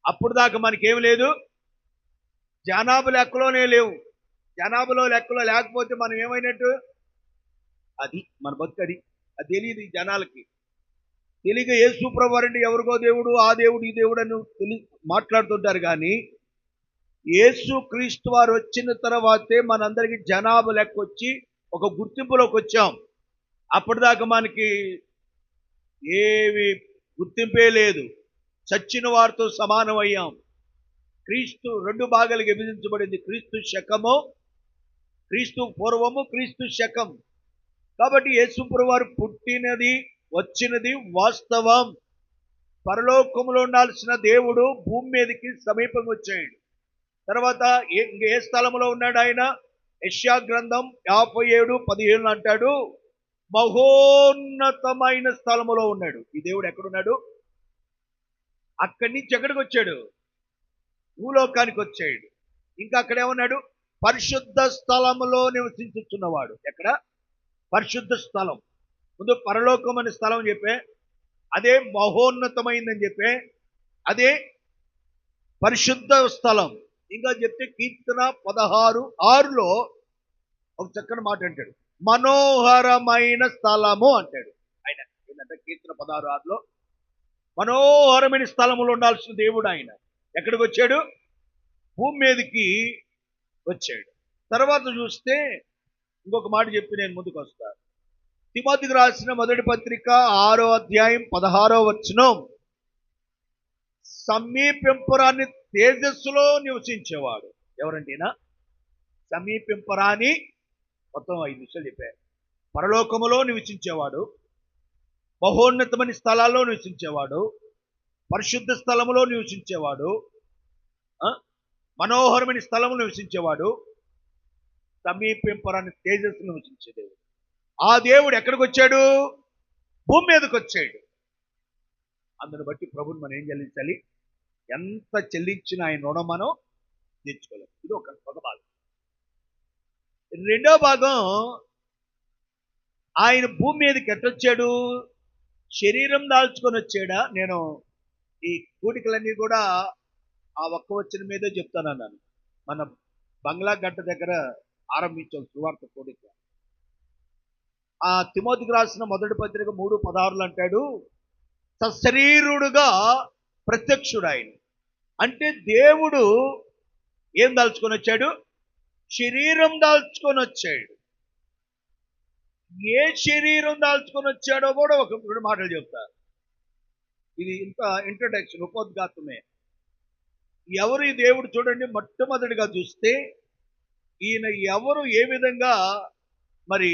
అప్పుడు దాకా మనకేం లేదు, జనాభా లెక్కలోనే లేవు. జనాభాలో లెక్కలో లేకపోతే మనం ఏమైనట్టు? అది మన బతుకది. అది తెలియదు ఈ జనాలకి. తెలియక యేసు ప్రభువు అంటే ఎవరికో దేవుడు, ఆ దేవుడు, ఈ దేవుడు అని మాట్లాడుతుంటారు. కానీ యేసు క్రీస్తు వారు వచ్చిన తర్వాతే మనందరికి జనాభా లెక్క వచ్చి ఒక గుర్తింపులోకి వచ్చాం. అప్పటిదాకా మనకి ఏవి గుర్తింపే లేదు. చచ్చిన వారితో సమానం అయ్యాం. క్రీస్తు రెండు భాగాలుగా విభజించబడింది. క్రీస్తు శకము, క్రీస్తు పూర్వము, క్రీస్తు శకం. కాబట్టి యేసుప్రభు వారు పుట్టినది, వచ్చినది వాస్తవం. పరలోకములో ఉండాల్సిన దేవుడు భూమి మీదకి సమీపంగా వచ్చాడు. తర్వాత ఏ స్థలంలో ఉన్నాడు ఆయన? యెషయా గ్రంథం 57:17 అంటాడు, మహోన్నతమైన స్థలములో ఉన్నాడు. ఈ దేవుడు ఎక్కడున్నాడు? అక్కడి నుంచి ఎక్కడికి వచ్చాడు? భూలోకానికి వచ్చాడు. ఇంకా అక్కడేమన్నాడు? పరిశుద్ధ స్థలములో నివసించుచున్నవాడు. ఎక్కడ? పరిశుద్ధ స్థలం. ముందు పరలోకం అనే స్థలం చెప్పే, అదే మహోన్నతమైందని చెప్పే, అదే పరిశుద్ధ స్థలం. ఇంకా చెప్తే కీర్తన 16:6లో ఒక చక్కని మాట అంటాడు, మనోహరమైన స్థలము అంటాడు. ఆయన ఏంటంటే కీర్తన 16:6లో మనోహరమైన స్థలములో ఉండాల్సిన దేవుడు ఆయన ఎక్కడికి వచ్చాడు? భూమి మీదకి వచ్చాడు. తర్వాత చూస్తే ఇంకొక మాట చెప్పి నేను ముందుకు వస్తాను. తిమోతికి రాసిన మొదటి పత్రిక 6వ అధ్యాయం 16వ వచనం, సమీపింపరాని తేజస్సులో నివసించేవాడు. ఎవరంటేనా? సమీపింపరాని, మొత్తం 5 విషయాలు చెప్పారు. పరలోకములో నివసించేవాడు, మహోన్నతమైన స్థలాల్లో నివసించేవాడు, పరిశుద్ధ స్థలములో నివసించేవాడు, మనోహరమైన స్థలము నివసించేవాడు, సమీపింపరాని తేజస్సు నివసించే దేవుడు. ఆ దేవుడు ఎక్కడికి వచ్చాడు? భూమి మీదకి వచ్చాడు. అందును బట్టి ప్రభుని మనం ఏం చెల్లించాలి? ఎంత చెల్లించినా ఆయన రుణం మనం తీర్చుకోలేము. ఇది ఒక భాగం. రెండో భాగం, ఆయన భూమి మీదకి ఎట్టొచ్చాడు? శరీరం దాల్చుకొని వచ్చాడా? నేను ఈ కూడికలన్నీ కూడా ఆ ఒక్క వచ్చిన మీదే చెప్తానన్నాను. మన బంగ్లా గడ్డ దగ్గర ఆరంభించాం సువార్త కూడిక. ఆ తిమోతికి రాసిన మొదటి పత్రిక 3:16 అంటాడు, సశరీరుడుగా ప్రత్యక్షుడు ఆయన. అంటే దేవుడు ఏం దాల్చుకొని వచ్చాడు? శరీరం దాల్చుకొని వచ్చాడు. ఏ శరీరం దాల్చుకొని వచ్చాడో కూడా ఒక 2 మాటలు చెప్తా. ఇది ఇంత ఇంట్రడక్షన్, ఉపోద్ఘాతమే. ఎవరు ఈ దేవుడు? చూడండి, మొట్టమొదటిగా చూస్తే ఈయన ఎవరు, ఏ విధంగా మరి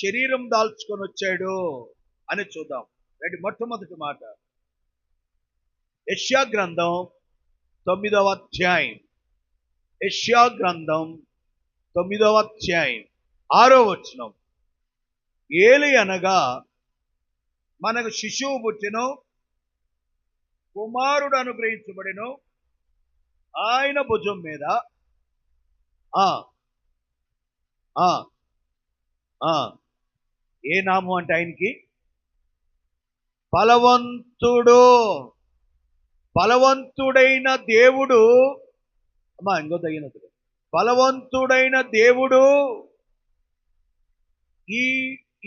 శరీరం దాల్చుకొని వచ్చాడు అని చూద్దాం. రండి, మొట్టమొదటి మాట యెషయా గ్రంథం 9వ అధ్యాయం. యెషయా గ్రంథం 9వ అధ్యాయం 6వ వచనం. ఏలి అనగా మనకు శిశువు పుట్టెను, కుమారుడు అనుగ్రహించబడెను, ఆయన భుజం మీద ఏ నామం అంటే ఆయనకి? బలవంతుడు. బలవంతుడైన దేవుడు. అమ్మా ఇంకో తగినది. బలవంతుడైన దేవుడు.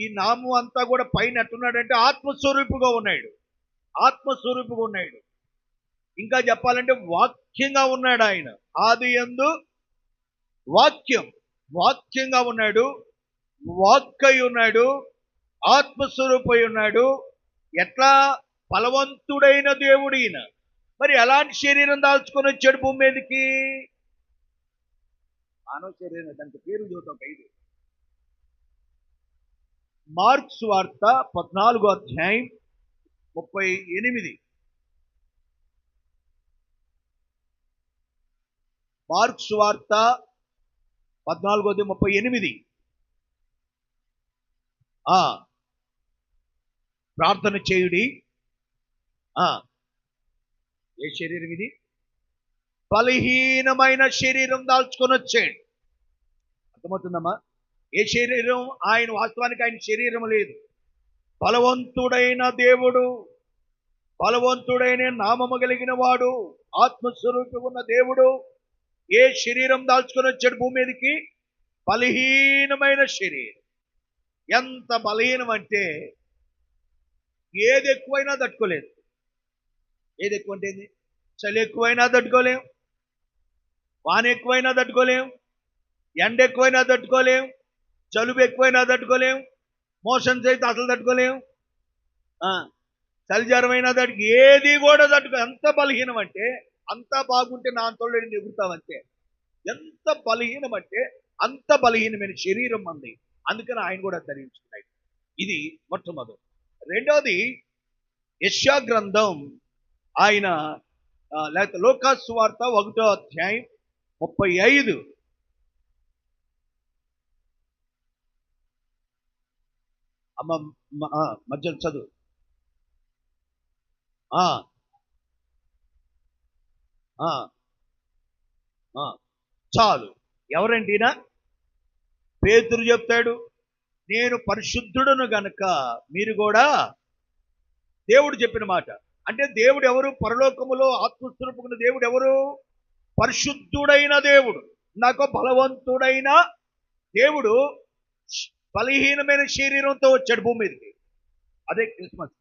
ఈ నామం అంతా కూడా పైన ఎట్టున్నాడంటే ఆత్మస్వరూపుగా ఉన్నాడు. ఆత్మస్వరూపుగా ఉన్నాడు. ఇంకా చెప్పాలంటే వాక్యంగా ఉన్నాడు ఆయన. ఆదియందు వాక్యం, వాక్యంగా ఉన్నాడు, వాక్కై ఉన్నాడు, ఆత్మస్వరూపై ఉన్నాడు. ఎట్లా? బలవంతుడైన దేవుడు ఈయన. మరి ఎలాంటి శరీరం దాల్చుకొని వచ్చాడు భూమి మీదకి? మానవ శరీరం. దానికి పేరు చూద్దాం. 5 మార్క్స్ వార్త 14వ అధ్యాయం 38. మార్క్స్ వార్త 14:38. ప్రార్థన చేయుడి. ఏ శరీరం ఇది? బలహీనమైన శరీరం దాల్చుకొని వచ్చాడు. అర్థమవుతుందమ్మా? ఏ శరీరం? ఆయన వాస్తవానికి ఆయన శరీరం లేదు. బలవంతుడైన దేవుడు, బలవంతుడైన నామము కలిగిన వాడు, ఆత్మస్వరూపి ఉన్న దేవుడు ఏ శరీరం దాల్చుకొని వచ్చాడు భూమి మీదకి? బలహీనమైన శరీరం. ఎంత బలహీనం అంటే ఏది ఎక్కువైనా తట్టుకోలేదు. ఏది ఎక్కువ అంటే చలి ఎక్కువైనా తట్టుకోలేం, వాన ఎక్కువైనా తట్టుకోలేం, ఎండ ఎక్కువైనా తట్టుకోలేం, జలుబు ఎక్కువైనా తట్టుకోలేం, మోషన్స్ అయితే అసలు తట్టుకోలేం, చలి జ్వరమైనా ఏది కూడా ఎంత బలహీనం అంటే, అంతా బాగుంటే నా అంతలో ఎగురుతామంతే. ఎంత బలహీనం అంటే అంత బలహీనమైన శరీరం మంది. అందుకని ఆయన కూడా ధరించుకున్నాడు. ఇది మొట్టమొదటి. రెండోది యెషయా గ్రంథం, ఆయన లేకపోతే లూకాసు సువార్త 1వ అధ్యాయం 35. అమ్మ మధ్య చదువు. చాలు. ఎవరండి ఈయన? పేతురు చెప్తాడు, నేను పరిశుద్ధుడును గనుక మీరు కూడా. దేవుడు చెప్పిన మాట. అంటే దేవుడు ఎవరు? పరలోకములో ఆత్మస్వరూపమున దేవుడు ఎవరు? పరిశుద్ధుడైన దేవుడు. నాకు బలవంతుడైన దేవుడు బలహీనమైన శరీరంతో వచ్చాడు భూమి మీదకి. అదే క్రిస్మస్.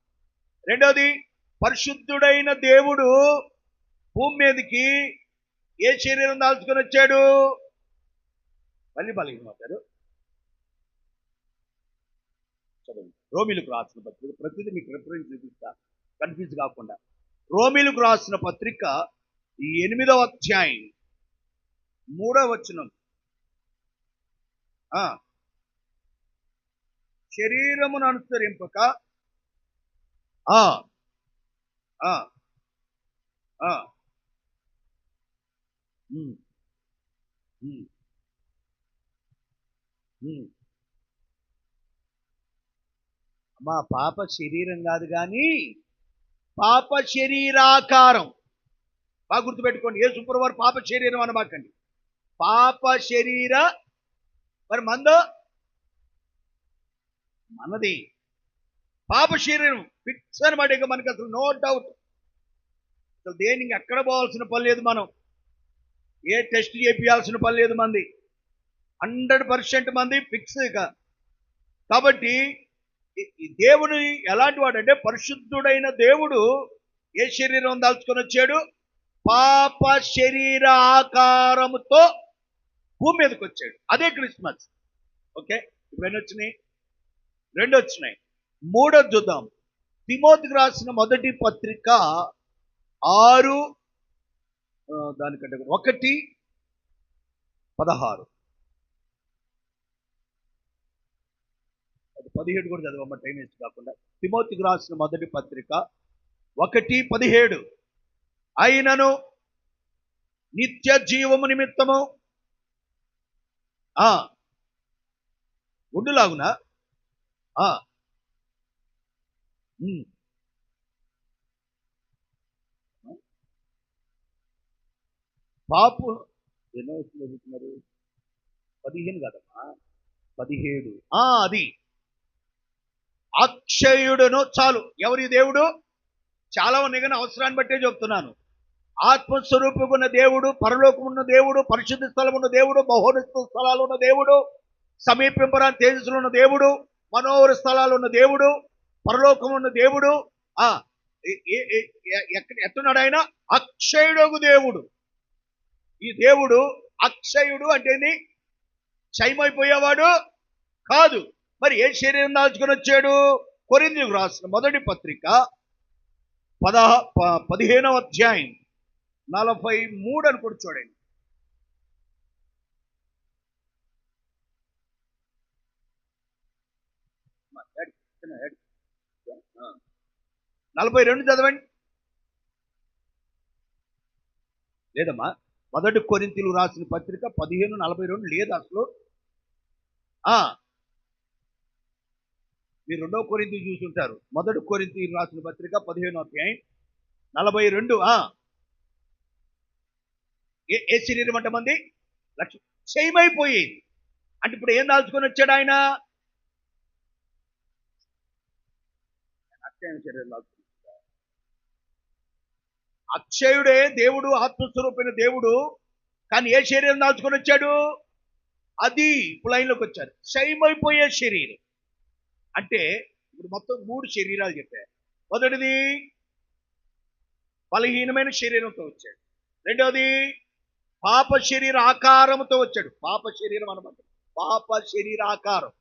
రెండోది, పరిశుద్ధుడైన దేవుడు భూమి మీదకి ఏ శరీరం దాల్చుకొని వచ్చాడు? మళ్ళీ బలహీనమవుతారు. చదువు. రోమిలకు రాసిన పత్రిక, ప్రతిదీ మీకు రిఫరెన్స్ చూపిస్తా, కన్ఫ్యూజ్ కాకుండా. రోమిలకు రాసిన పత్రిక 8వ అధ్యాయం 3వ వచనం. శరీరమును అనుసరింపక అమ్మా, పాప శరీరం కాదు కానీ పాప శరీరాకారం. బాగా గుర్తుపెట్టుకోండి. ఏ శుక్రవారు పాప శరీరం అనమాకండి. పాప శరీర, మరి మనది పాప శరీరం ఫిక్స్ అనమాట. ఇక మనకి అసలు నో డౌట్. అసలు దేనికి ఎక్కడ పోవాల్సిన పని లేదు. మనం ఏ టెస్ట్ చేయాల్సిన పని లేదు. మంది 100% మంది ఫిక్స్. ఇక కాబట్టి దేవుడు ఎలాంటి వాడు అంటే, పరిశుద్ధుడైన దేవుడు ఏ శరీరం దాల్చుకొని వచ్చాడు? పాప శరీర ఆకారముతో భూమి మీదకి వచ్చాడు. అదే క్రిస్మస్. ఓకే, ఇప్పుడు ఎన్ని వచ్చినాయి? 2 వచ్చినాయి. 3 చూద్దాం. తిమోతికి రాసిన మొదటి పత్రిక 6, దానికంటే 1:16. 17 కూడా చదవమ్మ, టైం వేస్ట్ కాకుండా. తిమోతికి రాసిన మొదటి పత్రిక 1:17. అయినను నిత్య జీవము నిమిత్తము ఉండులాగునా పాపు ఎన్నో చదువుతున్నారు? 15 కదమ్మా, 17. అది అక్షయుడును. చాలు. ఎవరి దేవుడు? చాలా ఉన్నాయి కానీ అవసరాన్ని బట్టే చెప్తున్నాను. ఆత్మస్వరూపుకున్న దేవుడు, పరలోకమున్న దేవుడు, పరిశుద్ధ స్థలం ఉన్న దేవుడు, బహునిష్ట స్థలాలు ఉన్న దేవుడు, సమీపింపరాని తేజస్సులు ఉన్న దేవుడు, మనోహర స్థలాలు ఉన్న దేవుడు, పరలోకం ఉన్న దేవుడు. ఎట్టున్నాడు ఆయన? అక్షయుడు దేవుడు. ఈ దేవుడు అక్షయుడు అంటే క్షయమైపోయేవాడు కాదు. మరి ఏ శరీరం దాల్చుకొని వచ్చాడు? కొరింథీయులకు రాసిన మొదటి పత్రిక 15వ అధ్యాయం 43 అనుకోండి, చూడండి. నలభై 42 చదవండి. లేదమ్మా, మొదటి కొరింథీయులకు రాసిన పత్రిక 15:42 లేదు అసలు. మీరు 2వ కొరింథీ చూసుంటారు. మొదటి కొరింథీయులకు రాసిన పత్రిక 15వ అధ్యాయం 42. ఏ శరీరం అంటే మంది క్షయమైపోయేది. అంటే ఇప్పుడు ఏం దాల్చుకొని వచ్చాడు ఆయన? అక్షయ శరీరం దాల్చుకుని. అక్షయుడే దేవుడు, ఆత్మస్వరూపమైన దేవుడు. కానీ ఏ శరీరం దాల్చుకొని వచ్చాడు? అది ఇప్పుడు లైన్లోకి వచ్చారు. క్షయమైపోయే శరీరం అంటే ఇప్పుడు మొత్తం 3 శరీరాలు చెప్పారు. మొదటిది బలహీనమైన శరీరంతో వచ్చాడు. రెండవది పాప శరీర ఆకారంతో వచ్చాడు. పాప శరీరం అన్నమాట. పాప శరీర ఆకారం.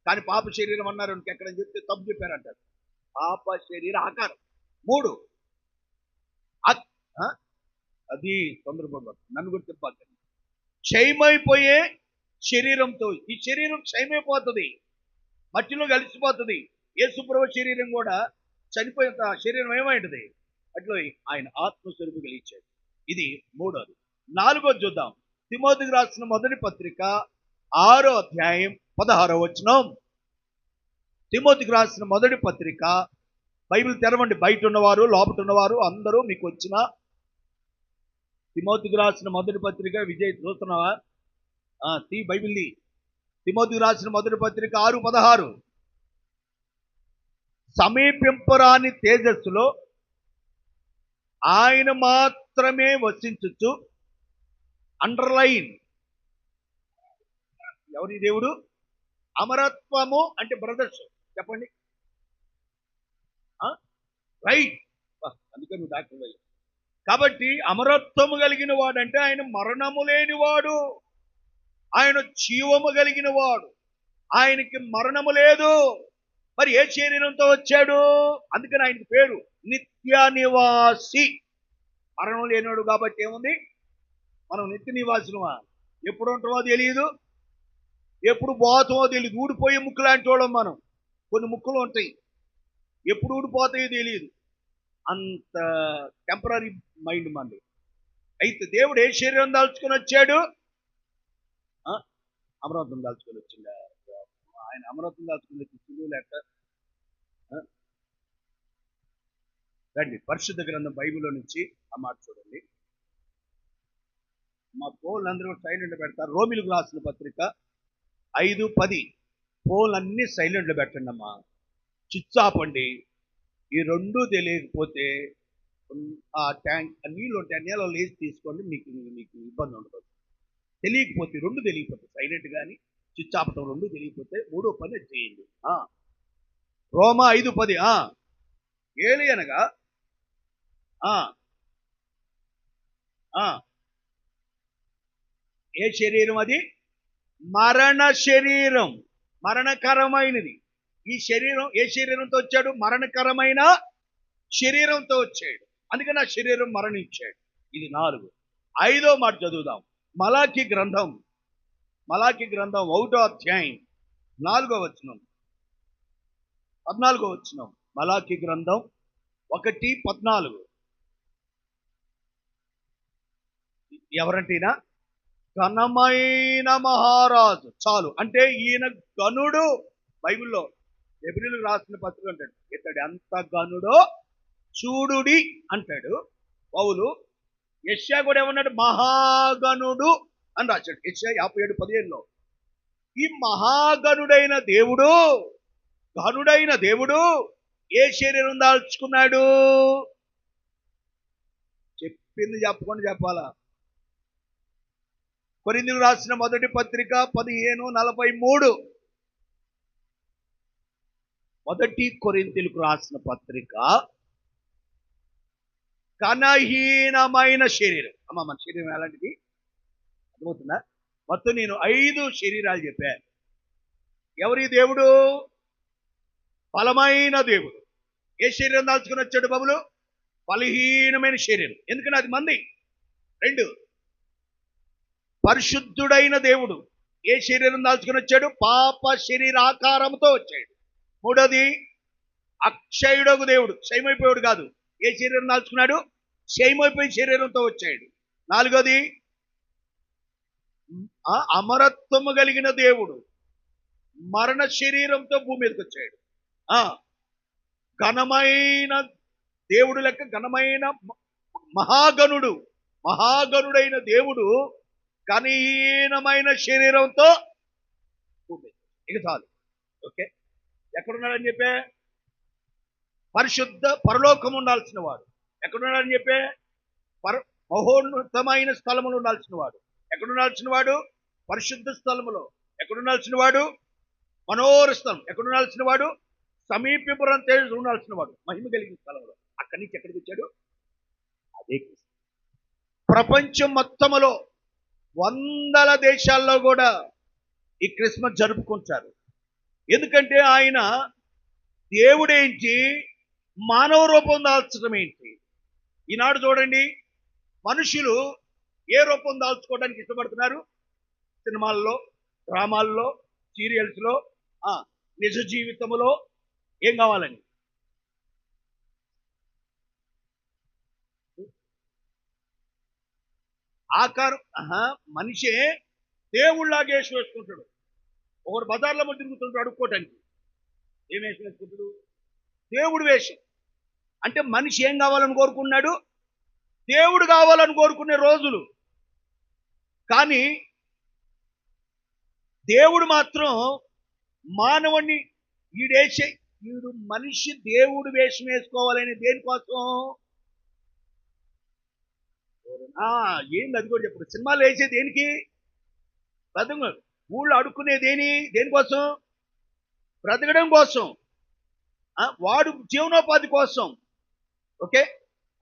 కానీ పాప శరీరం అన్నారు ఎక్కడ చెప్తే తప్పు చెప్పారంటారు. పాప శరీర ఆకారం. 3 అది తొందరపడ్డ నన్ను కూడా చెప్పాలి. క్షయమైపోయే శరీరంతో. ఈ శరీరం క్షయమైపోతుంది, మట్టిలో కలిసిపోతుంది. యేసుప్రభు శరీరం కూడా చనిపోయిన శరీరం ఏమైంది? అట్లా ఆయన ఆత్మస్వరూపం కలిగించాడు. ఇది 3వది. 4వది చూద్దాం. తిమోతికి రాసిన మొదటి పత్రిక 6వ అధ్యాయం 16వ వచనం. తిమోతికి రాసిన మొదటి పత్రిక, బైబిల్ తెరవండి. బయట ఉన్నవారు, లోపల ఉన్నవారు అందరూ మీకు వచ్చిన తిమోతికి రాసిన మొదటి పత్రిక. విజయ్ చూస్తున్నావా? బైబిల్ని తిమోతికి రాసిన మొదటి పత్రిక 6:16. సమీపింపరాని తేజస్సులో ఆయన మాత్రమే వసించుచు. అండర్లైన్. ఎవరి దేవుడు? అమరత్వము అంటే బ్రదర్స్ చెప్పండి. రైట్. అందుకే నువ్వు డాక్టర్ అయ్యి. కాబట్టి అమరత్వము కలిగిన వాడంటే ఆయన మరణము లేనివాడు, ఆయన జీవము కలిగిన వాడు, ఆయనకి మరణము లేదు. మరి ఏ శరీరంతో వచ్చాడు? అందుకని ఆయనకి పేరు నిత్య నివాసి. మరణం లేనివాడు కాబట్టి ఏముంది? మనం నిత్య నివాసులమా? ఎప్పుడు ఉంటామో తెలియదు, ఎప్పుడు పోతామో తెలియదు. ఊడిపోయే ముక్కు లాంటి వాళ్ళం మనం. కొన్ని ముక్కులు ఉంటాయి, ఎప్పుడు ఊడిపోతాయో తెలియదు. అంత టెంపరీ మైండ్ మనది. అయితే దేవుడు ఏ శరీరం దాల్చుకొని వచ్చాడు? అమరత్వం దాల్చుకొని వచ్చిందా? ఆయన అమరత్వం దాల్చుకుని వచ్చి లేక రండి పరిశుద్ధ గ్రంథం బైబిల్లో నుంచి ఆ మాట చూడండి. మా ఫోన్లు అందరూ సైలెంట్ పెడతారు. రోమిలకు రాసిన పత్రిక 5:10. ఫోన్లు అన్నీ సైలెంట్లో పెట్టండి అమ్మా. స్విచ్ ఆఫ్ అండి. ఈ 2 తెలియకపోతే ఆ ట్యాంక్ నీళ్ళు ఉంటాయి, నీళ్ళలో వేసి తీసుకోండి. మీకు ఇబ్బంది ఉండదు. తెలియకపోతే 2 తెలియకపోతే సైలెంట్ కానీ స్విచ్ ఆపటం 2 తెలియకపోతే 3వ పని చేయండి. రోమా 5:10. ఏలి అనగా ఏ శరీరం అది? మరణ శరీరం, మరణకరమైనది. ఈ శరీరం ఏ శరీరంతో వచ్చాడు? మరణకరమైన శరీరంతో వచ్చాడు. అందుకని ఆ శరీరం మరణించాడు. ఇది 4. 5వ మాట చదువుదాం. మలాకి గ్రంథం 1వ అధ్యాయం 4వ వచనం, 14వ వచనం. మలాకి గ్రంథం 1:14. ఎవరంటేనా? ఘనమైన మహారాజు. చాలు అంటే ఈయన గనుడు. బైబిల్లో ఎబ్రీయులకు రాసిన పత్రిక అంటాడు, ఇతడు ఎంత గనుడో చూడుడి అంటాడు పౌలు. యెషయా కూడా ఏమన్నాడు? మహాగణుడు అని రాశాడు. యెషయా 57:15లో. ఈ మహాగణుడైన దేవుడు, గనుడైన దేవుడు ఏ శరీరం దాల్చుకున్నాడు? చెప్పింది చెప్పకుండా చెప్పాలా? కొరింథీయులకు రాసిన మొదటి పత్రిక 15:43. మొదటి కొరింథీయులకు రాసిన పత్రిక ఘనహీనమైన శరీరం. అమ్మ మన శరీరం ఎలాంటిది అర్థమవుతుందా? మొత్తం నేను 5 శరీరాలు చెప్పాను. ఎవరి దేవుడు? బలమైన దేవుడు. ఏ శరీరం దాల్చుకుని వచ్చాడు బాబులు? బలహీనమైన శరీరం. ఎందుకని అది మంది. 2 పరిశుద్ధుడైన దేవుడు. ఏ శరీరం దాల్చుకుని వచ్చాడు? పాప శరీర ఆకారంతో వచ్చాడు. 3వది అక్షయుడగు దేవుడు. క్షయమైపోయాడు కాదు. ఏ శరీరం దాల్చుకున్నాడు? క్షయమైపోయి శరీరంతో వచ్చాడు. 4వది అమరత్వము కలిగిన దేవుడు. మరణ శరీరంతో భూమి మీదకి వచ్చాడు. ఘనమైన దేవుడు లెక్క ఘనమైన మహాగణుడు. మహాగణుడైన దేవుడు ఘనహీనమైన శరీరంతో భూమి. ఇక చాలు. ఓకే, ఎక్కడున్నాడని చెప్పే? పరిశుద్ధ పరలోకం ఉండాల్సిన వాడు, ఎక్కడున్నాడని చెప్పే మహోన్నతమైన స్థలములో ఉండాల్సిన వాడు. ఎక్కడుండాల్సిన వాడు? పరిశుద్ధ స్థలములో. ఎక్కడుండాల్సిన వాడు? మనోహర స్థలం. ఎక్కడుండాల్సిన వాడు? సమీపపురం తేజస్సు ఉండాల్సిన వాడు, మహిమ కలిగిన స్థలంలో. అక్కడి నుంచి ఎక్కడికి వచ్చాడు? అదే ప్రపంచం మొత్తములో వందల దేశాల్లో కూడా ఈ క్రిస్మస్ జరుపుకుంటారు. ఎందుకంటే ఆయన దేవుడేంటి, మానవ రూపం దాల్చడం ఏంటి? ఈనాడు చూడండి, మనుషులు ఏ రూపం దాల్చుకోవడానికి ఇష్టపడుతున్నారు? సినిమాల్లో, డ్రామాల్లో, సీరియల్స్లో, నిజ జీవితంలో ఏం కావాలని? ఆకారం. మనిషే దేవుళ్ళలాగా వేషం వేసుకుంటాడు. ఒకరు బజార్లో తిరుగుతుంటాడు అడుక్కోవటానికి. ఏం వేషం వేసుకుంటాడు? దేవుడు వేషం. అంటే మనిషి ఏం కావాలని కోరుకున్నాడు? దేవుడు కావాలని కోరుకునే రోజులు. కానీ దేవుడు మాత్రం మానవుణ్ణి వీడు మనిషి దేవుడు వేషం వేసుకోవాలని దేనికోసం? ఏంది అది కూడా చెప్పడు. సినిమాలు వేసే దేనికి? ఊళ్ళో అడుక్కునే దేనికోసం? బ్రతకడం కోసం. వాడు జీవనోపాధి కోసం. ఓకే,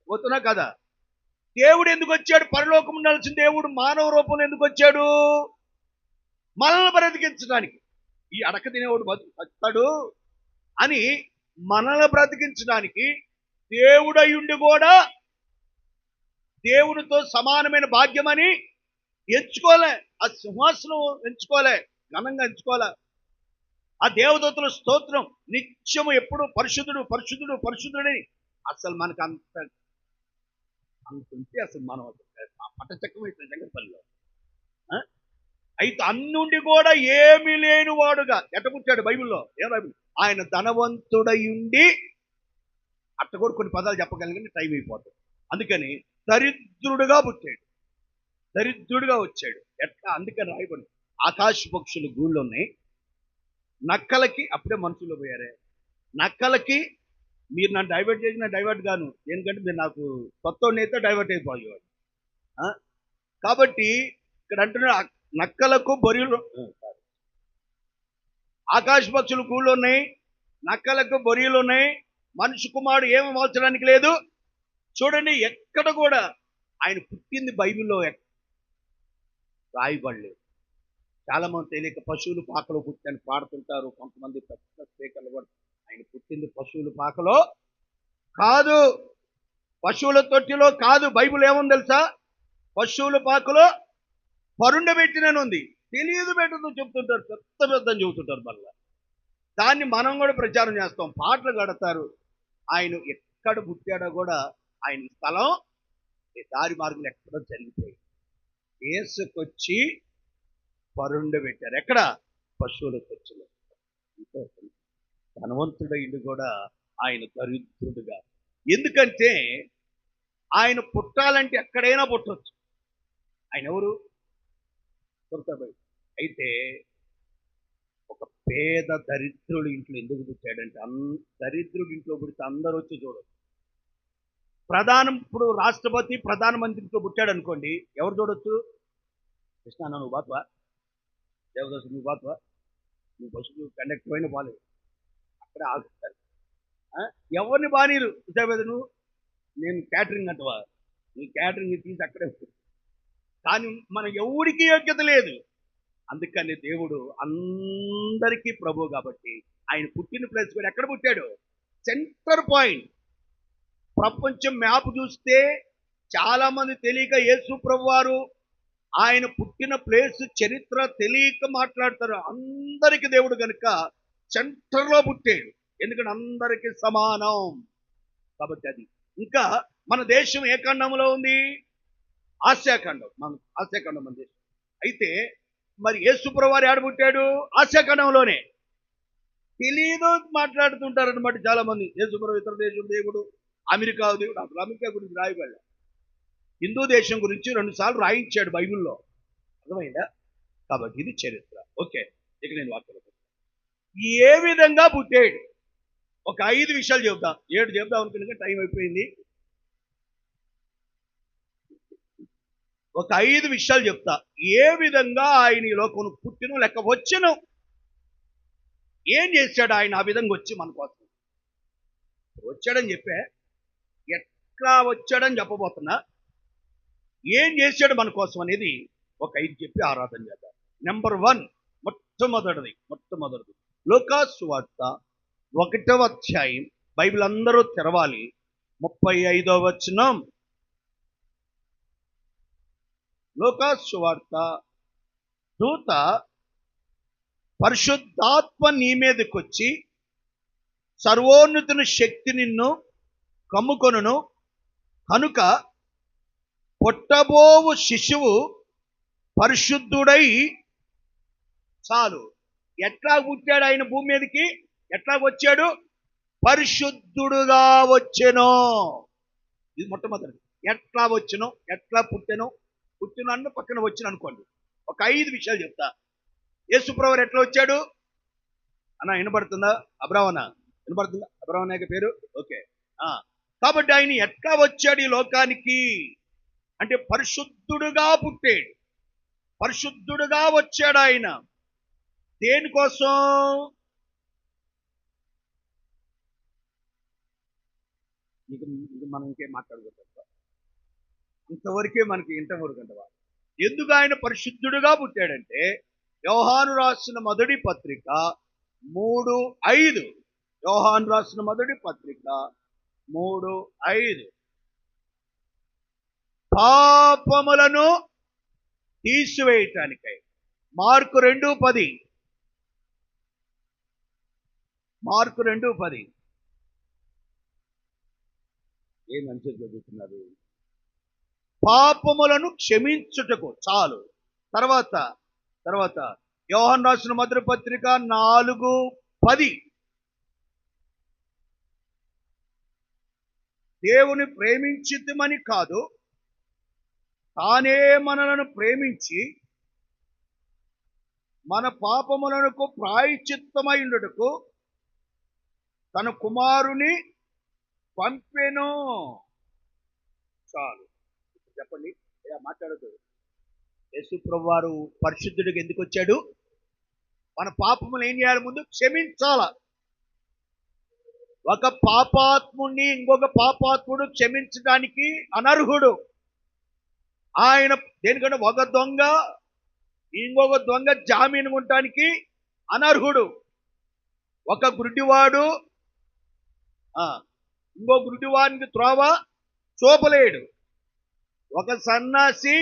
పోతున్నా కదా? దేవుడు ఎందుకు వచ్చాడు? పరలోకం ఉండాల్సిన దేవుడు మానవ రూపంలో ఎందుకు వచ్చాడు? మనల్ని బ్రతికించడానికి. ఈ అడక తినేవాడు బతుకుతాడు అని మనల్ని బ్రతికించడానికి దేవుడు అయ్యుండి కూడా దేవునితో సమానమైన భాగ్యమని ఎంచుకోలే. ఆ సింహాసనం ఎంచుకోలే, ఘనంగా ఎంచుకోలే. ఆ దేవదూతల స్తోత్రం నిత్యము ఎప్పుడు పరిశుద్ధుడు పరిశుద్ధుడు పరిశుద్ధుడని. అసలు మనకు అంతుంటే అసలు మనం పట్టచక్కమైతే జగత్పల్లిలో. అయితే అన్నుండి కూడా ఏమీ లేని వాడుగా ఎట్ట పుట్టాడు బైబిల్లో? ఏం బైబిల్? ఆయన ధనవంతుడయుండి, అట్ట కూడా కొన్ని పదాలు చెప్పగలిగిన టైం అయిపోతుంది. అందుకని దరిద్రుడుగా పుట్టాడు, దరిద్రుడుగా వచ్చాడు. ఎట్లా? అందుకని రాయబడి ఆకాశ పక్షులు గూళ్ళు ఉన్నాయి. నక్కలకి అప్పుడే మనుషులు పోయారే. నక్కలకి మీరు నన్ను డైవర్ట్ చేసిన డైవర్ట్ గాను, ఎందుకంటే మీరు నాకు కొత్త అయితే డైవర్ట్ అయిపోయేవాడు. కాబట్టి ఇక్కడ అంటున్నా, నక్కలకు బొరియలు, ఆకాశ పక్షులు గూళ్ళు ఉన్నాయి, నక్కలకు బొరియలు ఉన్నాయి. మనిషి కుమారుడు ఏమి మార్చడానికి లేదు. చూడండి, ఎక్కడ కూడా ఆయన పుట్టింది బైబిల్లో రాయబడలేదు. చాలా మంది తెలియక పశువులు పాకలో పుట్టాను పాడుతుంటారు. కొంతమంది పెద్ద స్పీకర్లు కూడా. ఆయన పుట్టింది పశువుల పాకలో కాదు, పశువుల తొట్టిలో కాదు. బైబిల్ ఏముంది తెలుసా? పశువుల పాకలో పరుండబెట్టినని ఉంది. తెలియదు పెట్టదు చెప్తుంటారు, పెద్ద పెద్దని చెబుతుంటారు. మళ్ళా దాన్ని మనం కూడా ప్రచారం చేస్తాం, పాటలు కడతారు. ఆయన ఎక్కడ పుట్టాడో కూడా ఆయన స్థలం దారి మార్గంలో ఎక్కడో జరిగిపోయి ఏసుకొచ్చి పరుండబెట్టారు. ఎక్కడ? పశువుల తొట్టిలో. ధనవంతుడైంది కూడా ఆయన దరిద్రుడుగా. ఎందుకంటే ఆయన పుట్టాలంటే ఎక్కడైనా పుట్టవచ్చు. ఆయన ఎవరు? అయితే ఒక పేద దరిద్రుడి ఇంట్లో ఎందుకు పుట్టాడంటే, దరిద్రుడి ఇంట్లో పుడితే అందరూ వచ్చి చూడవచ్చు. ఇప్పుడు రాష్ట్రపతి ప్రధానమంత్రితో పుట్టాడు అనుకోండి, ఎవరు చూడొచ్చు? కృష్ణ నువ్వు బాత్వా, దేవదాసు నువ్వు బాత్వా, నువ్వు బస్సు కండక్టర్ అయినా బాలేదు, అక్కడే ఆగుతారు. ఎవరిని బానీరు? నువ్వు నేను క్యాటరింగ్ అంటవా, నీ క్యాటరింగ్ తీసి అక్కడే. కానీ మన ఎవరికి యోగ్యత లేదు. అందుకని దేవుడు అందరికీ ప్రభు కాబట్టి ఆయన పుట్టిన ప్లేస్ కూడా ఎక్కడ పుట్టాడు? Centre point. ప్రపంచం మ్యాప్ చూస్తే చాలా మంది తెలియక యేసు ప్రభు వారు ఆయన పుట్టిన ప్లేస్ చరిత్ర తెలియక మాట్లాడతారు. అందరికీ దేవుడు కనుక సెంటర్లో పుట్టాడు. ఎందుకంటే అందరికీ సమానం కాబట్టి. అది ఇంకా మన దేశం ఏ ఖండంలో ఉంది? ఆసియాఖండం. మన ఆసియాఖండం మన దేశం. అయితే మరి యేసు ప్రభు వారు ఏడ పుట్టాడు? ఆసియాఖండంలోనే. తెలీదు మాట్లాడుతుంటారు అనమాట చాలా మంది. యేసు ప్రభు ఇతర దేశం దేవుడు, అమెరికా దేవుడు. అసలు అమెరికా గురించి రాయబడలే. హిందూ దేశం గురించి 2 సార్లు రాయించాడు బైబిల్లో. అర్థమైందా? కాబట్టి ఇది చరిత్ర. ఓకే, ఇక నేను వాక్యం ఏ విధంగా పుట్టాడు ఒక 5 విషయాలు చెబుతాం. 7 చెబుదాం అనుకున్నా టైం అయిపోయింది. ఒక 5 విషయాలు చెప్తా. ఏ విధంగా ఆయన ఈ లోకం పుట్టిన లెక్క వచ్చెను, ఏం చేశాడు ఆయన ఆ విధంగా వచ్చి మన కోసం వచ్చాడని చెప్పే, ఎట్లా వచ్చాడని చెప్పబోతున్నా, ఏం చేశాడు మన కోసం అనేది ఒక 5 చెప్పి ఆరాధన చేద్దాం. నెంబర్ 1, మొట్టమొదటిది లూకాసు సువార్త 1వ అధ్యాయం. బైబిల్ అందరూ తెరవాలి. 35వ వచనం. లూకాసు సువార్త, దూత పరిశుద్ధాత్మ నీ మీదకొచ్చి సర్వోన్నతుని శక్తి నిన్ను కమ్ముకొనును కనుక పుట్టబోవు శిశువు పరిశుద్ధుడై. చాలు. ఎట్లా పుట్టాడు ఆయన భూమి మీదకి? ఎట్లా వచ్చాడు? పరిశుద్ధుడుగా వచ్చెను. ఇది మొట్టమొదటి. ఎట్లా వచ్చెను, ఎట్లా పుట్టెను, పుట్టిన పక్కన వచ్చిన అనుకోండి. ఒక 5 విషయాలు చెప్తా. యేసుప్రభు ఎట్లా వచ్చాడు అన్న? వినపడుతుందా? అబ్రాహ్మణ వినపడుతుందా? అబ్రాహ్మణ పేరు ఓకే. కాబట్టి ఆయన ఎట్లా వచ్చాడు ఈ లోకానికి అంటే పరిశుద్ధుడుగా పుట్టాడు, పరిశుద్ధుడుగా వచ్చాడు ఆయన. దేనికోసం? మనం ఇంకేం మాట్లాడుకుంటాం, ఇంతవరకే మనకి ఇంతవరకు అంటవా. ఎందుకు ఆయన పరిశుద్ధుడుగా పుట్టాడంటే యోహాను రాసిన మొదటి పత్రిక 3:5. యోహాను రాసిన మొదటి పత్రిక 3:5. పాపములను తీసివేయటానికై. మార్కు 2:10. మార్కు 2:10. ఏం మంచిగా చదువుతున్నారు? పాపములను క్షమించుటకు. చాలు. తర్వాత యోహాను రాసిన మొదటి పత్రిక 4:10. దేవుని ప్రేమించితిమని కాదు, తానే మనలను ప్రేమించి మన పాపములకు ప్రాయశ్చిత్తమై ఉండుటకు తన కుమారుని పంపెను. చాలు. చెప్పండి, మాట్లాడదు. యేసుప్రభు వారు పరిశుద్ధుడికి ఎందుకు వచ్చాడు? మన పాపములు ఏం చేయాలి? ముందు క్షమించాల. ఒక పాపాత్ముడిని ఇంకొక పాపాత్ముడు క్షమించడానికి అనర్హుడు. ఆయన దేనికంటే ఒక దొంగ ఇంకొక దొంగ జామీను ఉండటానికి అనర్హుడు. ఒక గుడ్డివాడు ఇంకో గుడ్డివాడికి త్రోవ చూపలేడు. ఒక సన్నాసి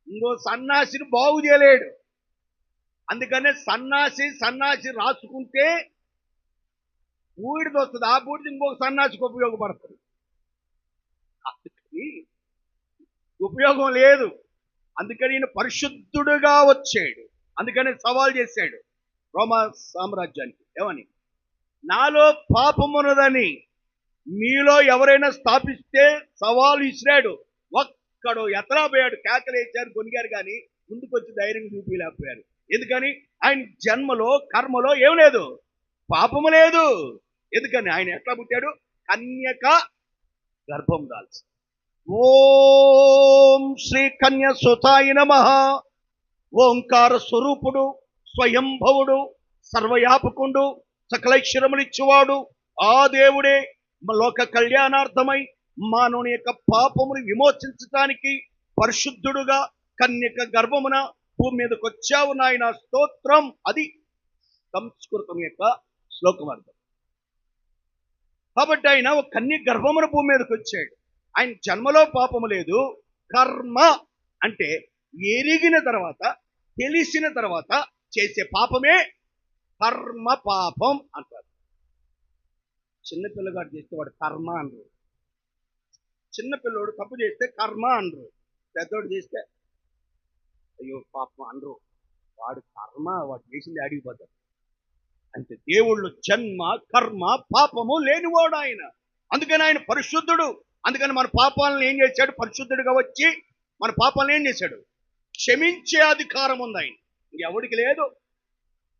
ఇంకో సన్నాసిని బాగు చేయలేడు. అందుకనే సన్నాసి రాసుకుంటే బూడిది వస్తుంది. ఆ బూడిది ఇంకొక సన్నాసికి ఉపయోగపడుతుంది. ఉపయోగం లేదు. అందుకని ఈయన పరిశుద్ధుడుగా వచ్చాడు. అందుకని సవాల్ చేశాడు రోమా సామ్రాజ్యానికి. ఏమని? నాలో పాపమున్నదని మీలో ఎవరైనా స్థాపిస్తే సవాలు ఇసిరాడు. ఒక్కడు ఎత్తరాపోయాడు, కేకలేశారు, కొనిగారు, కానీ ముందుకొచ్చి ధైర్యం చూపించలేకపోయారు. ఎందుకని? ఆయన జన్మలో కర్మలో ఏం లేదు, పాపము లేదు. ఎందుకని? ఆయన ఎట్లా పుట్టాడు? కన్యక గర్భం దాల్చి. ఓం శ్రీ కన్య సుతాయ నమః. ఓంకార స్వరూపుడు, స్వయంభవుడు, సర్వయాపకుండు, సకలైశ్వరములిచ్చేవాడు ఆ దేవుడే లోక కళ్యాణార్థమై మానవుని యొక్క పాపమును విమోచించడానికి పరిశుద్ధుడుగా కన్యక గర్భమున భూమి మీదకి వచ్చావు నాయన, స్తోత్రం. అది సంస్కృతం యొక్క శ్లోకం అర్థం. కాబట్టి ఆయన ఒక కన్య గర్భమున భూమి మీదకి వచ్చాడు. ఆయన జన్మలో పాపము లేదు. కర్మ అంటే ఎరిగిన తర్వాత, తెలిసిన తర్వాత చేసే పాపమే కర్మ పాపం అంటారు. చిన్నపిల్లగాడు చేస్తే వాడు కర్మ అనరు. చిన్నపిల్లడు తప్పు చేస్తే కర్మ అనరు. పెద్దోడు చేస్తే అయ్యో పాపం అనరు. వాడు కర్మ, వాడు చేసింది అడిగిపోతాడు. అంటే దేవుళ్ళు జన్మ కర్మ పాపము లేనివాడు ఆయన. అందుకని ఆయన పరిశుద్ధుడు. అందుకని మన పాపాలను ఏం చేశాడు? పరిశుద్ధుడిగా వచ్చి మన పాపాలను ఏం చేశాడు? క్షమించే అధికారం ఉంది ఆయన. ఎవడికి లేదు.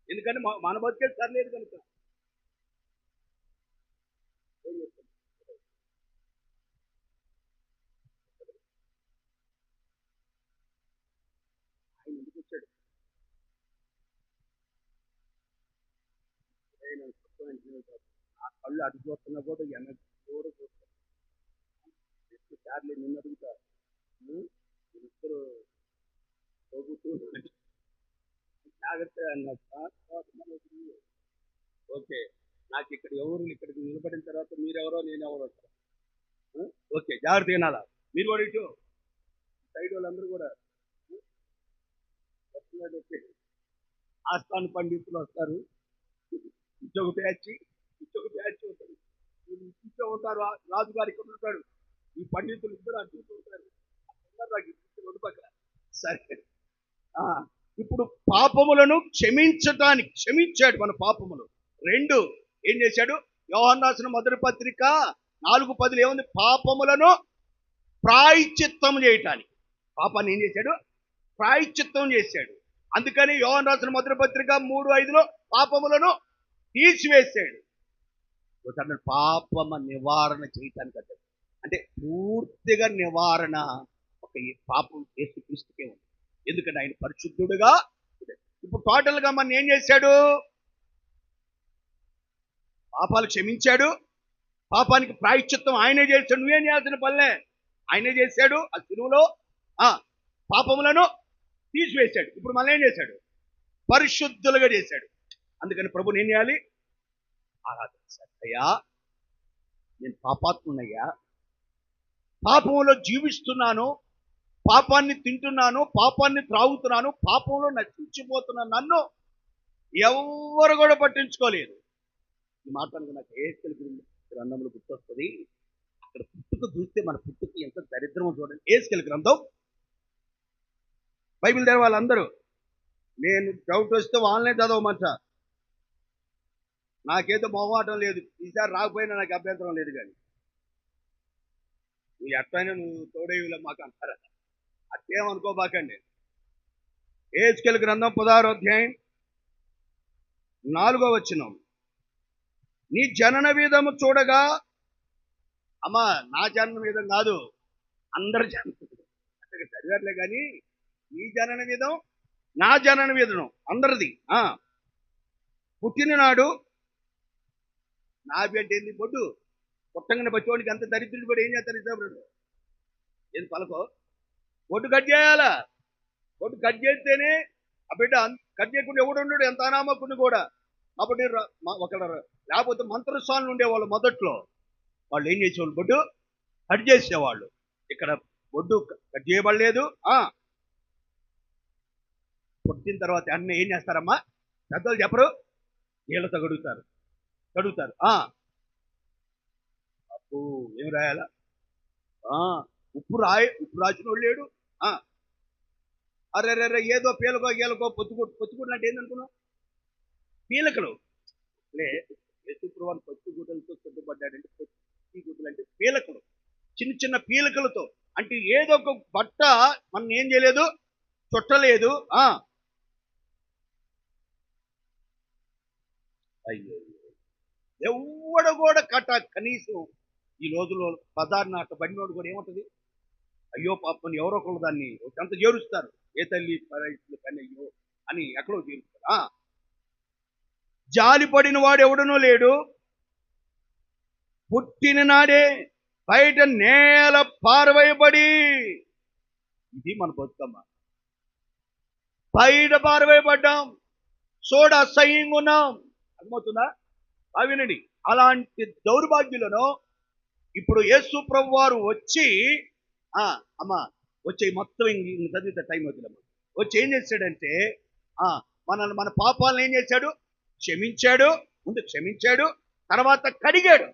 ఎందుకని మన బతికే సరిలేదు కనుక. చూశాడు. ఆ కళ్ళు అటు చూస్తున్నా కూడా వెనక్కి కూడా చూస్తాడు. సార్లు నిన్ను అడుగుతారు, ఇద్దరు జాగ్రత్త అన్నారు. ఓకే, నాకు ఇక్కడ ఎవరు ఇక్కడికి నిలబడిన తర్వాత మీరెవరో నేనెవరో. ఓకే, జాగ్రత్త వినాలా. మీరు కూడా ఇటు సైడ్ వాళ్ళందరూ కూడా ఆస్థాన పండితులు వస్తారు. ఇంకొక బ్యాచ్ ఉంటారు, ఇంట్లో ఉంటారు. రాజుగారు ఇక్కడ ఉంటాడు. ఈ పండితులు ఇద్దరు అటు ఉంటారు. రెండు పక్కన. సరే, ఇప్పుడు పాపములను క్షమించాడు మన పాపములు. రెండు ఏం చేశాడు? యోహాను రాసిన మొదటి పత్రిక 4:10 ఏముంది? పాపములను ప్రాయశ్చిత్తం చేయటానికి. పాపాన్ని ఏం చేశాడు? ప్రాయశ్చిత్తం చేశాడు. అందుకని యోహాను రాసిన మొదటి పత్రిక 3:5 పాపములను తీసివేశాడు. పాపమ నివారణ చేయటానికి అంటే పూర్తిగా నివారణ ఒక పాపం యేసుక్రీస్తుకే ఉంది. ఎందుకంటే ఆయన పరిశుద్ధుడుగా. ఇప్పుడు టోటల్ గా మన ఏం చేశాడు? పాపాలు క్షమించాడు. పాపానికి ప్రాయశ్చిత్తం ఆయనే చేశాడు. నువ్వేం చేయాల్సిన పనిలే, ఆయనే చేశాడు. ఆ శిలువలో పాపములను తీసివేశాడు. ఇప్పుడు మళ్ళీ ఏం చేశాడు? పరిశుద్ధులుగా చేశాడు. అందుకని ప్రభుని ఏం చేయాలి? ఆరాధించాలి. అయ్యా, నేను పాపాత్మునయ్యా, పాపంలో జీవిస్తున్నాను, పాపాన్ని తింటున్నాను, పాపాన్ని త్రాగుతున్నాను, పాపంలో నశించిపోతున్నాను. నన్ను ఎవరు కూడా పట్టించుకోలేదు. ఈ మాట్లాడుకు నాకు ఏసుకెళ్ళి గ్రంథంలో గుర్తొస్తుంది. అక్కడ పుట్టుక చూస్తే మన పుట్టుక ఎంత దరిద్రమో చూడండి. ఏసుకెళ్ళి గ్రంథం బైబిల్ దగ్గర వాళ్ళందరూ, నేను డౌట్ వస్తే వాళ్ళనే చదవమంట. నాకేదో మొహమాటం లేదు. ఈసారి రాకపోయినా నాకు అభ్యంతరం లేదు. కానీ నువ్వు ఎట్లయినా నువ్వు తోడేవిలో మాకు అంటారా? అట్లేమనుకోబాకండి. ఏజ్కేలు గ్రంథం 16వ అధ్యాయం 4వ వచనం. నీ జనన విధము చూడగా, అమ్మా నా జనన విధం కాదు, అందరి జనన అక్కడ చదివారులే కానీ, నీ జనన విధం నా జనన విధం అందరిది. పుట్టిన నాడు నా బిడ్డ ఏంది? బొడ్డు పుట్టంగానే బచ్చోడికి అంత దరిద్రుడు కూడా ఏం చేస్తారు? ఇస్తాడు ఏంది పలకో, బొడ్డు కట్ చేయాలా? బొడ్డు కట్ చేస్తేనే ఆ బిడ్డ. కట్ చేయకుండా ఎవడు ఉండడు, ఎంత అనామకుని కూడా. కాబట్టి ఒకళ్ళు లేకపోతే మంత్రస్వాములు ఉండేవాళ్ళు మొదట్లో. వాళ్ళు ఏం చేసేవాళ్ళు? బొడ్డు కట్ చేసేవాళ్ళు. ఇక్కడ బొడ్డు కట్ చేయబడలేదు. పుట్టిన తర్వాత అన్నీ ఏం చేస్తారమ్మా? పెద్దలు చెప్పరు, నీళ్ళతో కడుగుతారు. అప్పు ఏం రాయాలా? ఉప్పు రాసిన వాడు లేడు. అరే ఏదో పీలకో గీలకో పొత్తుగుడ్లు అంటే ఏందనుకున్నావు? పీలకలు యేసుప్రభువు పొత్తుగుడ్డలతో చుట్టబడ్డాడంటే, పొత్తిగుడ్డలు అంటే పీలకలు, చిన్న చిన్న పీలకలతో. అంటే ఏదో ఒక బట్ట మనం ఏం చేయలేదు, చుట్టలేదు. అయ్యో, ఎవడు కూడా కనీసం ఈ రోజుల్లో బజార్న అట్ట పడినోడు కూడా ఏముంటుంది? అయ్యో పాపని ఎవరో ఒకళ్ళు దాన్ని అంత చేరుస్తారు. ఏ తల్లి పరిస్థితులు కానీ అయ్యో అని ఎక్కడో చేరుస్తారు. జాలి పడిన వాడు ఎవడనూ లేడు. పుట్టిన నాడే బయట నేల పారవేయబడి, ఇది మన బతుకమ్మ. బయట పారవేయబడ్డాం, చూడ అసహ్యంగా ఉన్నాం. అర్థమవుతుందా? వినండి, అలాంటి దౌర్భాగ్యులను ఇప్పుడు యేసు ప్రభు వారు వచ్చి అమ్మా వచ్చి మొత్తం చదివితే టైం అవుతుందమ్మా. వచ్చి ఏం చేశాడంటే మన పాపాలను ఏం చేశాడు? క్షమించాడు. ముందు క్షమించాడు, తర్వాత కడిగాడు.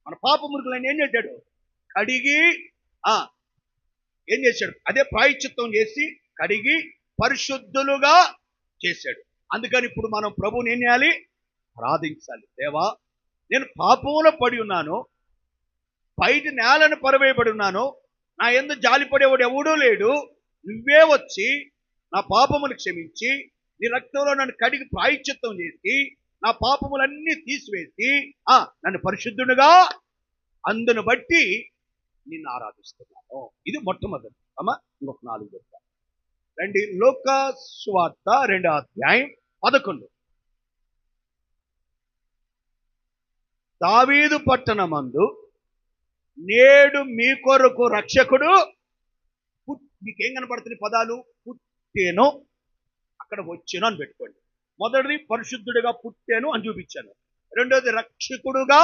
మన పాప మురుగులను ఏం చేశాడు? కడిగి ఏం చేశాడు? అదే ప్రాయశ్చిత్తం చేసి కడిగి పరిశుద్ధులుగా చేశాడు. అందుకని ఇప్పుడు మనం ప్రభువుని ఏం చేయాలి? ఆరాధించాలి. దేవా, నేను పాపంలో పడి ఉన్నాను, బయట నేలను పరవేయబడి ఉన్నాను, నా యందు జాలిపడేవాడు ఎవడూ లేడు. నువ్వే వచ్చి నా పాపములు క్షమించి నీ రక్తంలో నన్ను కడిగి ప్రాయశ్చిత్తం చేసి నా పాపములన్నీ తీసివేసి నన్ను పరిశుద్ధుడుగా, అందును బట్టి నిన్ను ఆరాధిస్తున్నాను. ఇది మొట్టమొదటి. ఇంకొక 4 చెప్తాను. రండి, లూకా సువార్త 2వ అధ్యాయం 11. దావీదు పట్టణమందు నేడు మీ కొరకు రక్షకుడు మీకేం కనపడుతుంది పదాలు? పుట్టేను, అక్కడ వచ్చాను అని పెట్టుకోండి. మొదటిది పరిశుద్ధుడిగా పుట్టాను అని చూపించాను. రెండోది రక్షకుడుగా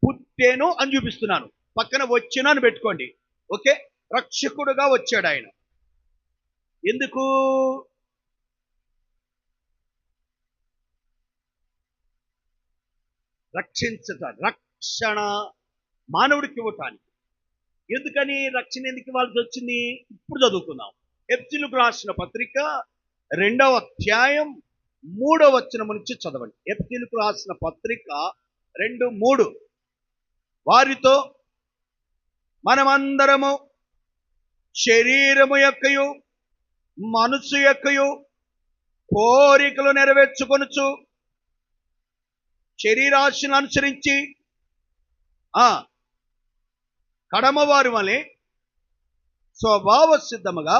పుట్టేను అని చూపిస్తున్నాను. పక్కన వచ్చాను అని పెట్టుకోండి. ఓకే, రక్షకుడుగా వచ్చాడు ఆయన. ఎందుకు? రక్షణ మానవుడికి ఇవ్వటానికి. ఎందుకని రక్షణ ఎందుకు ఇవ్వాల్సి వచ్చింది? ఇప్పుడు చదువుకుందాం. ఎఫెసీయులకు రాసిన పత్రిక 2వ అధ్యాయం 3వ వచనం నుంచి చదవండి. ఎఫెసీయులకు రాసిన పత్రిక 2:3. వారితో మనమందరము శరీరము యొక్కయు మనసు యొక్కయు కోరికలు నెరవేర్చుకొనుచు శరీరాశను అనుసరించి కడమవారి వలె స్వభావ సిద్ధముగా,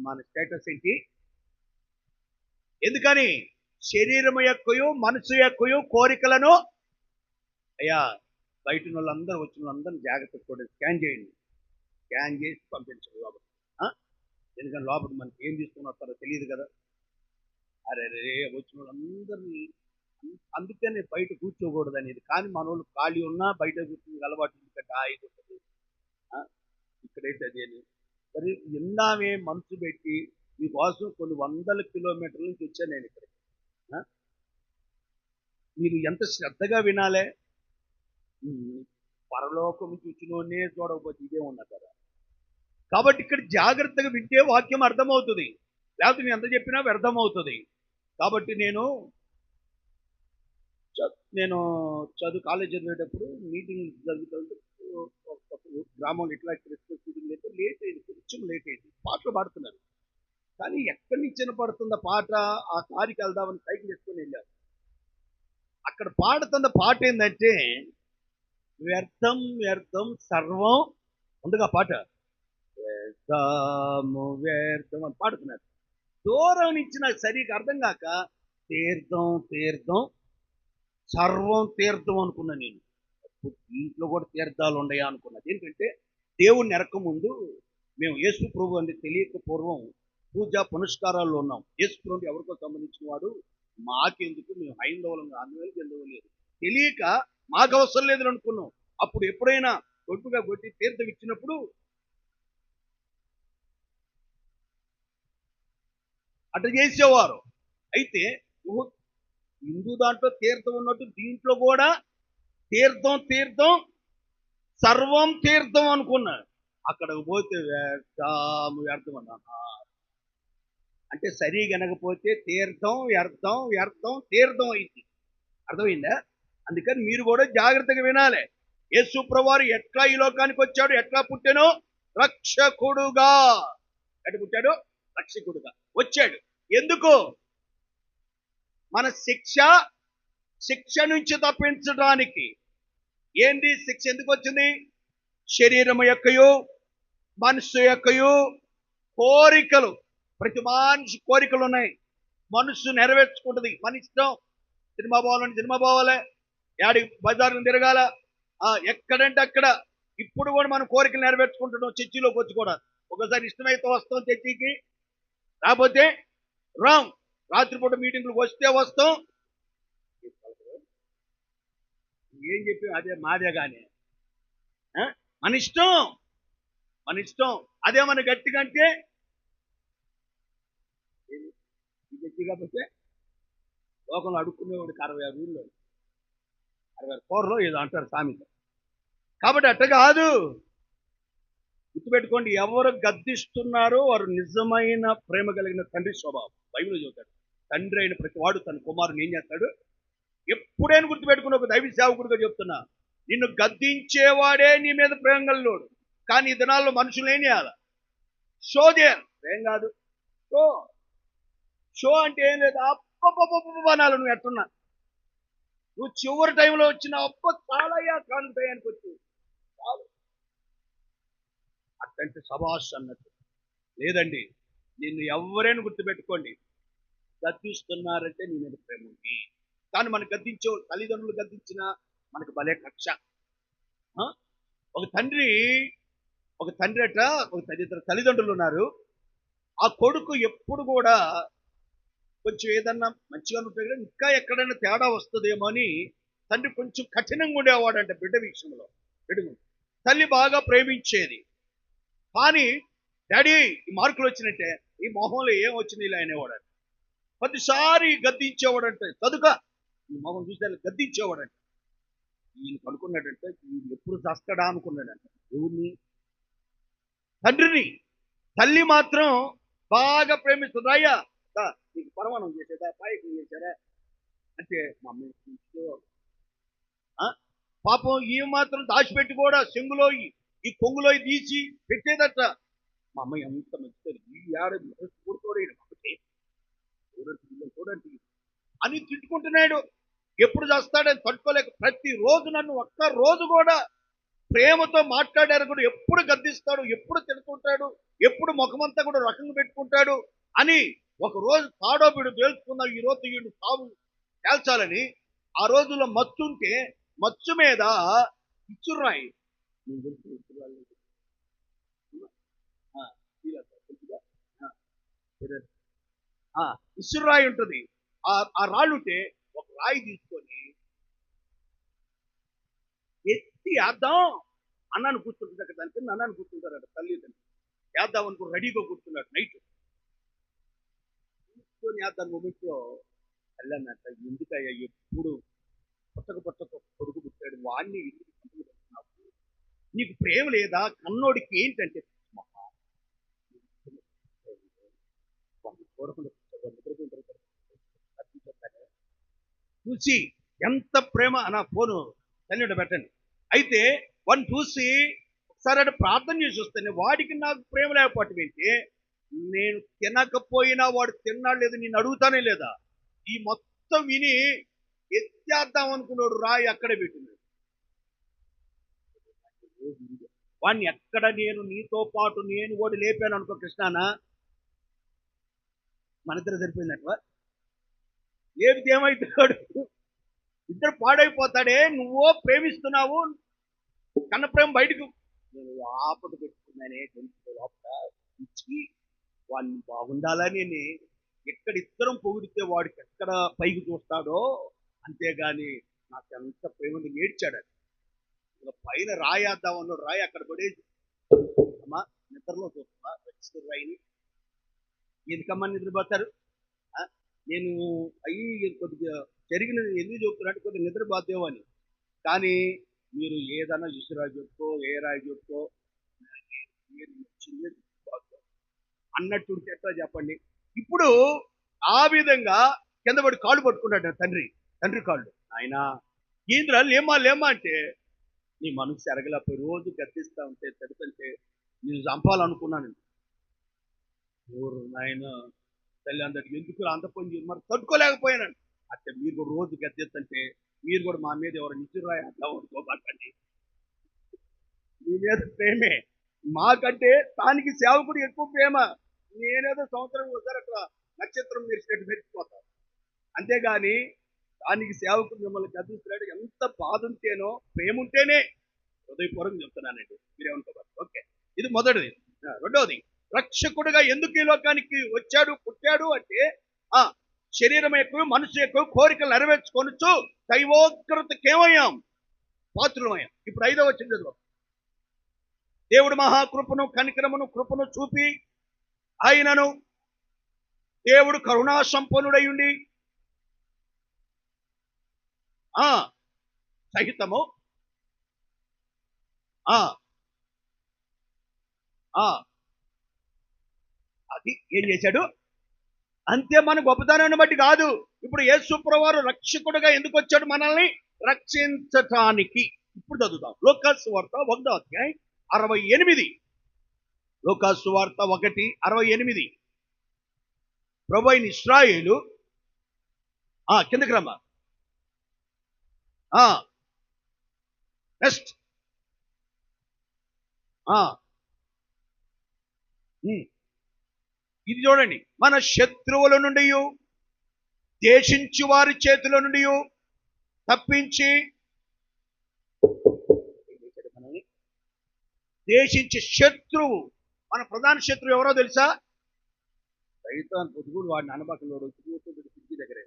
మన స్టేటస్ ఏంటి? ఎందుకని? శరీరము యొక్కయు మనసు యొక్కయు కోరికలను. అయ్యా, బయట వాళ్ళందరూ వచ్చిన వాళ్ళందరూ జాగ్రత్తగా చూడండి, స్కాన్ చేయండి. స్కాన్ చేసి పంపించండి లోపల. ఎందుకంటే లోపల మనకి ఏం తీసుకుని వస్తారో తెలియదు కదా. అరే వచ్చిన వాళ్ళందరినీ, అందుకనే బయట కూర్చోకూడదు అనేది. కానీ మన వాళ్ళు ఖాళీ ఉన్నా బయట కూర్చుని అలవాటు ఎందుకంటే హాయిగా ఉంటుంది. ఇక్కడైతే అదే మరి విన్నామే మనసు పెట్టి మీకోసం కొన్ని వందల కిలోమీటర్ల నుంచి వచ్చాను నేను ఇక్కడ. మీరు ఎంత శ్రద్ధగా వినాలే. పరలోకం నుంచి వచ్చినోనే చూడకపోతే ఇదే ఉన్నా కదా. కాబట్టి ఇక్కడ జాగ్రత్తగా వింటే వాక్యం అర్థమవుతుంది, లేకపోతే నేను ఎంత చెప్పినా వ్యర్థమవుతుంది. కాబట్టి నేను కాలేజ్ చదివేటప్పుడు మీటింగ్ జరుగుతుంటే గ్రామంలో ఇట్లా క్రిస్మస్ మీటింగ్ అయితే లేట్ అయింది, కొంచెం లేట్ అయింది. పాటలు పాడుతున్నారు, కానీ ఎక్కడి నుంచి వినపడుతున్న పాట? ఆ కారికి వెళ్దామని సైకిల్ వేసుకొని వెళ్ళారు. అక్కడ పాడుతున్న పాట ఏంటంటే వ్యర్థం వ్యర్థం సర్వం ఉండగా పాట వ్యర్థము వ్యర్థం అని పాడుతున్నారు. దూరం నుంచి నాకు సరిగ్గా అర్థం కాక తీర్థం తీర్థం సర్వం తీర్థం అనుకున్నా నేను. ఇంట్లో కూడా తీర్థాలు ఉన్నాయా అనుకున్నది. ఏంటంటే దేవుణ్ణి ఎరక ముందు మేము యేసు ప్రభు అని తెలియక పూర్వం పూజా పునస్కారాల్లో ఉన్నాం. యేసు ప్రభు ఎవరికో సంబంధించిన వాడు, మాకెందుకు, మేము హైందవులంగా అందువల్ల చెందవలేదు, తెలియక మాకు అవసరం లేదని అనుకున్నాం. అప్పుడు ఎప్పుడైనా కొట్టుగా కొట్టి తీర్థం ఇచ్చినప్పుడు అట్లా చేసేవారు. అయితే హిందూ దాంట్లో తీర్థం ఉన్నట్టు దీంట్లో కూడా తీర్థం తీర్థం సర్వం తీర్థం అనుకున్నారు. అక్కడికి పోతే వ్యర్థం అన్నా. అంటే సరిగా వినకపోతే తీర్థం వ్యర్థం వ్యర్థం తీర్థం అయింది. అర్థమైందా? అందుకని మీరు కూడా జాగ్రత్తగా వినాలి. యేసు ప్రభువారు ఎట్లా ఈ లోకానికి వచ్చాడు, ఎట్లా పుట్టానో? రక్షకుడుగా. ఎట్లా పుట్టాడు? రక్షకుడుగా వచ్చాడు. ఎందుకు? మన శిక్ష నుంచి తప్పించడానికి. ఏంటి శిక్ష? ఎందుకు వచ్చింది? శరీరము యొక్కయు మనసు యొక్కయు కోరికలు. ప్రతి మనిషి కోరికలు ఉన్నాయి. మనసు నెరవేర్చుకుంటుంది. మన ఇష్టం. సినిమా పోవాలని సినిమా పోవాలి, యాడి బజార్ని తిరగాల, ఎక్కడంటే అక్కడ. ఇప్పుడు కూడా మనం కోరికలు నెరవేర్చుకుంటున్నాం. చర్చిలోకి వచ్చి కూడా ఒకసారి ఇష్టమైతే వస్తాం చర్చికి, రాకపోతే రాం. రాత్రిపూట మీటింగ్లకు వస్తే వస్తాం. ఏం చెప్పి అదే మాదే కానీ మన ఇష్టం, మన ఇష్టం. అదే మన గట్టిగా అంటే గట్టిగా పోతే లోకంలో అడుక్కునేవాడికి 66 ఊళ్ళో 66 కూరలో ఏదో అంటారు సామెత. కాబట్టి అట్ట కాదు. గుర్తుపెట్టుకోండి, ఎవరు గద్దిస్తున్నారో వారు నిజమైన ప్రేమ కలిగిన తండ్రి స్వభావం. బైబిల్లో చెబుతాడు, తండ్రి అయిన ప్రతి వాడు తన కుమారుని ఏం చేస్తాడు? ఎప్పుడైనా గుర్తుపెట్టుకుని, ఒక దైవ సేవకుడిగా చెప్తున్నా, నిన్ను గద్దించేవాడే నీ మీద ప్రేమ కలిగినోడు. కానీ ఈ దినాల్లో మనుషులు ఏం చేయాలి? షో చేయాలి. ఏం కాదు షో. షో అంటే ఏం లేదు, అప్పనాలు. నువ్వు ఎట్టున్నా, నువ్వు చివరి టైంలో వచ్చిన చాలా కాని టయానికి వచ్చి చాలు. అట్టంటే సభాష్ అన్నట్టు. లేదండి, నిన్ను ఎవరైనా గుర్తుపెట్టుకోండి, గద్దిస్తున్నారంటే నీ మీద ప్రేమ ఉంది. కానీ మనం గద్దించే తల్లిదండ్రులు గద్దించినా మనకు భలే కక్ష. ఆ? ఒక తండ్రి ఒక తండ్రి అట, ఇద్దరు తల్లిదండ్రులు ఉన్నారు. ఆ కొడుకు ఎప్పుడు కూడా కొంచెం ఏదన్నా మంచిగా ఉంటుంది కానీ ఇంకా ఎక్కడైనా తేడా వస్తుందేమో అని తండ్రి కొంచెం కఠినంగా ఉండేవాడంట బిడ్డ విషయంలో. బిడ్డ తల్లి బాగా ప్రేమించేది. కానీ డాడీ ఈ మార్కులు వచ్చినట్టే, ఈ మొహంలో ఏం వచ్చింది ఇలా అనేవాడంట. ప్రతిసారి గద్దించేవాడంటే, చదువుక ఈ మొహం చూస్తే గద్దించేవాడంట. ఈయన కనుక్కున్నాడంటే ఈయన ఎప్పుడు చస్తాడా అనుకున్నాడంట. ఎవరిని? తండ్రిని. తల్లి మాత్రం బాగా ప్రేమిస్తుంది. అయ్యా నీకు పరమాణం చేసేదా, పాయకం చేశారా అంటే మా అమ్మ పాపం ఈ మాత్రం దాచిపెట్టి కూడా చెంగులో ఈ కొంగులో తీసి పెట్టేదట. మా అమ్మ ఎంత మంచిది, ఈ ఏడాది చూడండి అని తిట్టుకుంటున్నాడు. ఎప్పుడు చేస్తాడని తట్టుకోలేక ప్రతిరోజు నన్ను ఒక్క రోజు కూడా ప్రేమతో మాట్లాడారు కూడా ఎప్పుడు గద్దిస్తాడు, ఎప్పుడు తిడుతుంటాడు, ఎప్పుడు ముఖమంతా కూడా రకంగా పెట్టుకుంటాడు అని ఒక రోజు తాడో బిడు తేల్చుకున్నా. ఈ రోజు వీడు సాగు తేల్చాలని ఆ రోజుల్లో మచ్చు ఉంటే మచ్చు మీద ఇచ్చురాయి, ఇసురాయి ఉంటుంది. ఆ రాళ్ళు ఉంటే ఒక రాయి తీసుకొని ఎత్తి వేద్దాం అన్నాను కూర్చుంటుంది. దాని కింద అన్నాను కూర్చుంటారట తల్లిదండ్రులు. వేద్దాం అనుకో రెడీగా కూర్చున్నాడు. నైట్ కూర్చొని వేద్దాం మూమెంట్లో వెళ్ళానంట. ఎందుకయ్యా ఎప్పుడు పుట్టక కొడుకు పుట్టాడు, వాడిని ఎందుకు పెడుతున్నావు? నీకు ప్రేమ లేదా? కన్నోడికి ఏంటంటే చూసి ఎంత ప్రేమ నా ఫోను తల్లి పెట్టండి. అయితే వాడిని చూసి ఒకసారి అంటే ప్రార్థన చేసి వస్తాను. వాడికి నాకు ప్రేమ లేకపోవటం ఏంటి? నేను తినకపోయినా వాడు తిన్నాడు లేదు నేను అడుగుతానే లేదా? ఈ మొత్తం విని ఎత్తేద్దాం అనుకున్నాడు, రాయి అక్కడే పెట్టినాడు. వాడిని ఎక్కడ నేను నీతో పాటు నేను కూడా లేపాను అనుకో కృష్ణానా, మన ఇద్దరు సరిపోయినట్టు. లేపితే ఏమైతాడు? ఇద్దరు పాడైపోతాడే. నువ్వో ప్రేమిస్తున్నావు, కన్న ప్రేమ బయటకు నేను లోపల పెట్టుకున్నానే, లోపల ఇచ్చి వాడిని బాగుండాలని ఎక్కడ ఇద్దరం పొగిడితే వాడికి ఎక్కడ పైకి చూస్తాడో, అంతేగాని నాకు ఎంత ప్రేమని ఏడ్చాడు. పైన రాయేద్దాం అన్నాడు, రాయి అక్కడ పడేసి అమ్మా నిద్రలో చూస్తున్నా వచ్చిన రాయిని. ఎందుకమ్మా నిద్రపోతారు? నేను అయ్యి కొద్దిగా జరిగినది ఎందుకు చెప్తున్నట్టు కొద్దిగా నిద్రపోతేమో అని. కానీ మీరు ఏదైనా ఇసురాయి చెప్పుకో, ఏ రాయి చెప్పుకో, అన్నట్టు ఎట్లా చెప్పండి? ఇప్పుడు ఆ విధంగా కింద పడి కాళ్ళు పట్టుకున్నాడు తండ్రి కాళ్ళు. ఆయన ఈంద్ర లేమా అంటే నీ మనసు ఎరగలేకపోయి రోజు గద్దిస్తా ఉంటే తడుతుంటే నేను చంపాలనుకున్నాను. నాయన తల్లి అందరికి ఎందుకు అంత పని మరి తట్టుకోలేకపోయానండి. అంటే మీరు కూడా రోజు గద్దెత్తంటే మీరు కూడా మా మీద ఎవరు నిజరాయి అట్లా అనుకోబాకండి. మీ మీద ప్రేమే మాకంటే దానికి సేవకుడు ఎక్కువ ప్రేమ. నేనేదో సంవత్సరం ఒకసారి అట్లా నక్షత్రం మెరిసినట్టు మెరిసిపోతాను, అంతేగాని దానికి సేవకుడు మిమ్మల్ని గద్దిస్తున్నాడు. ఎంత బాధ ఉంటేనో ప్రేమ ఉంటేనే హృదయపూర్వకం చెప్తున్నానండి. మీరేమనుకోవాలి. ఓకే, ఇది మొదటిది. రెండవది, రక్షకుడుగా ఎందుకు ఈ లోకానికి వచ్చాడు పుట్టాడు అంటే శరీరం ఎక్కువ మనసు ఎక్కువ కోరికలు నెరవేర్చుకొనొచ్చు దైవోగ్రతకేమయ్యాం, పాత్రులమయ్యాం. ఇప్పుడు 5వ వచనం చదువు. దేవుడు మహాకృపను కనికరమును కృపను చూపి ఆయనను దేవుడు కరుణా సంపన్నుడై ఉండి సహితము అది ఏం చేశాడు అంతే. మన గొప్పతనాన్ని బట్టి కాదు. ఇప్పుడు యేసు ప్రభువారు రక్షకుడుగా ఎందుకు వచ్చాడు? మనల్ని రక్షించటానికి. ఇప్పుడు చదువుతాం లూకా సువార్త 1వ అధ్యాయం 68. లూకా సువార్త 1:68. ప్రభు అయిన ఇశ్రాయేలు కిందకి రమ్మా. నెక్స్ట్ ఉమ్. ఇది చూడండి, మన శత్రువుల నుండి, దేశించు వారి చేతుల నుండి తప్పించి, మనల్ని దేశించి, శత్రువు, మన ప్రధాన శత్రువు ఎవరో తెలుసా? సైతాన్. పొద్దుగూడు వాడిని అనబకలోడు కిటికీ దగ్గరే.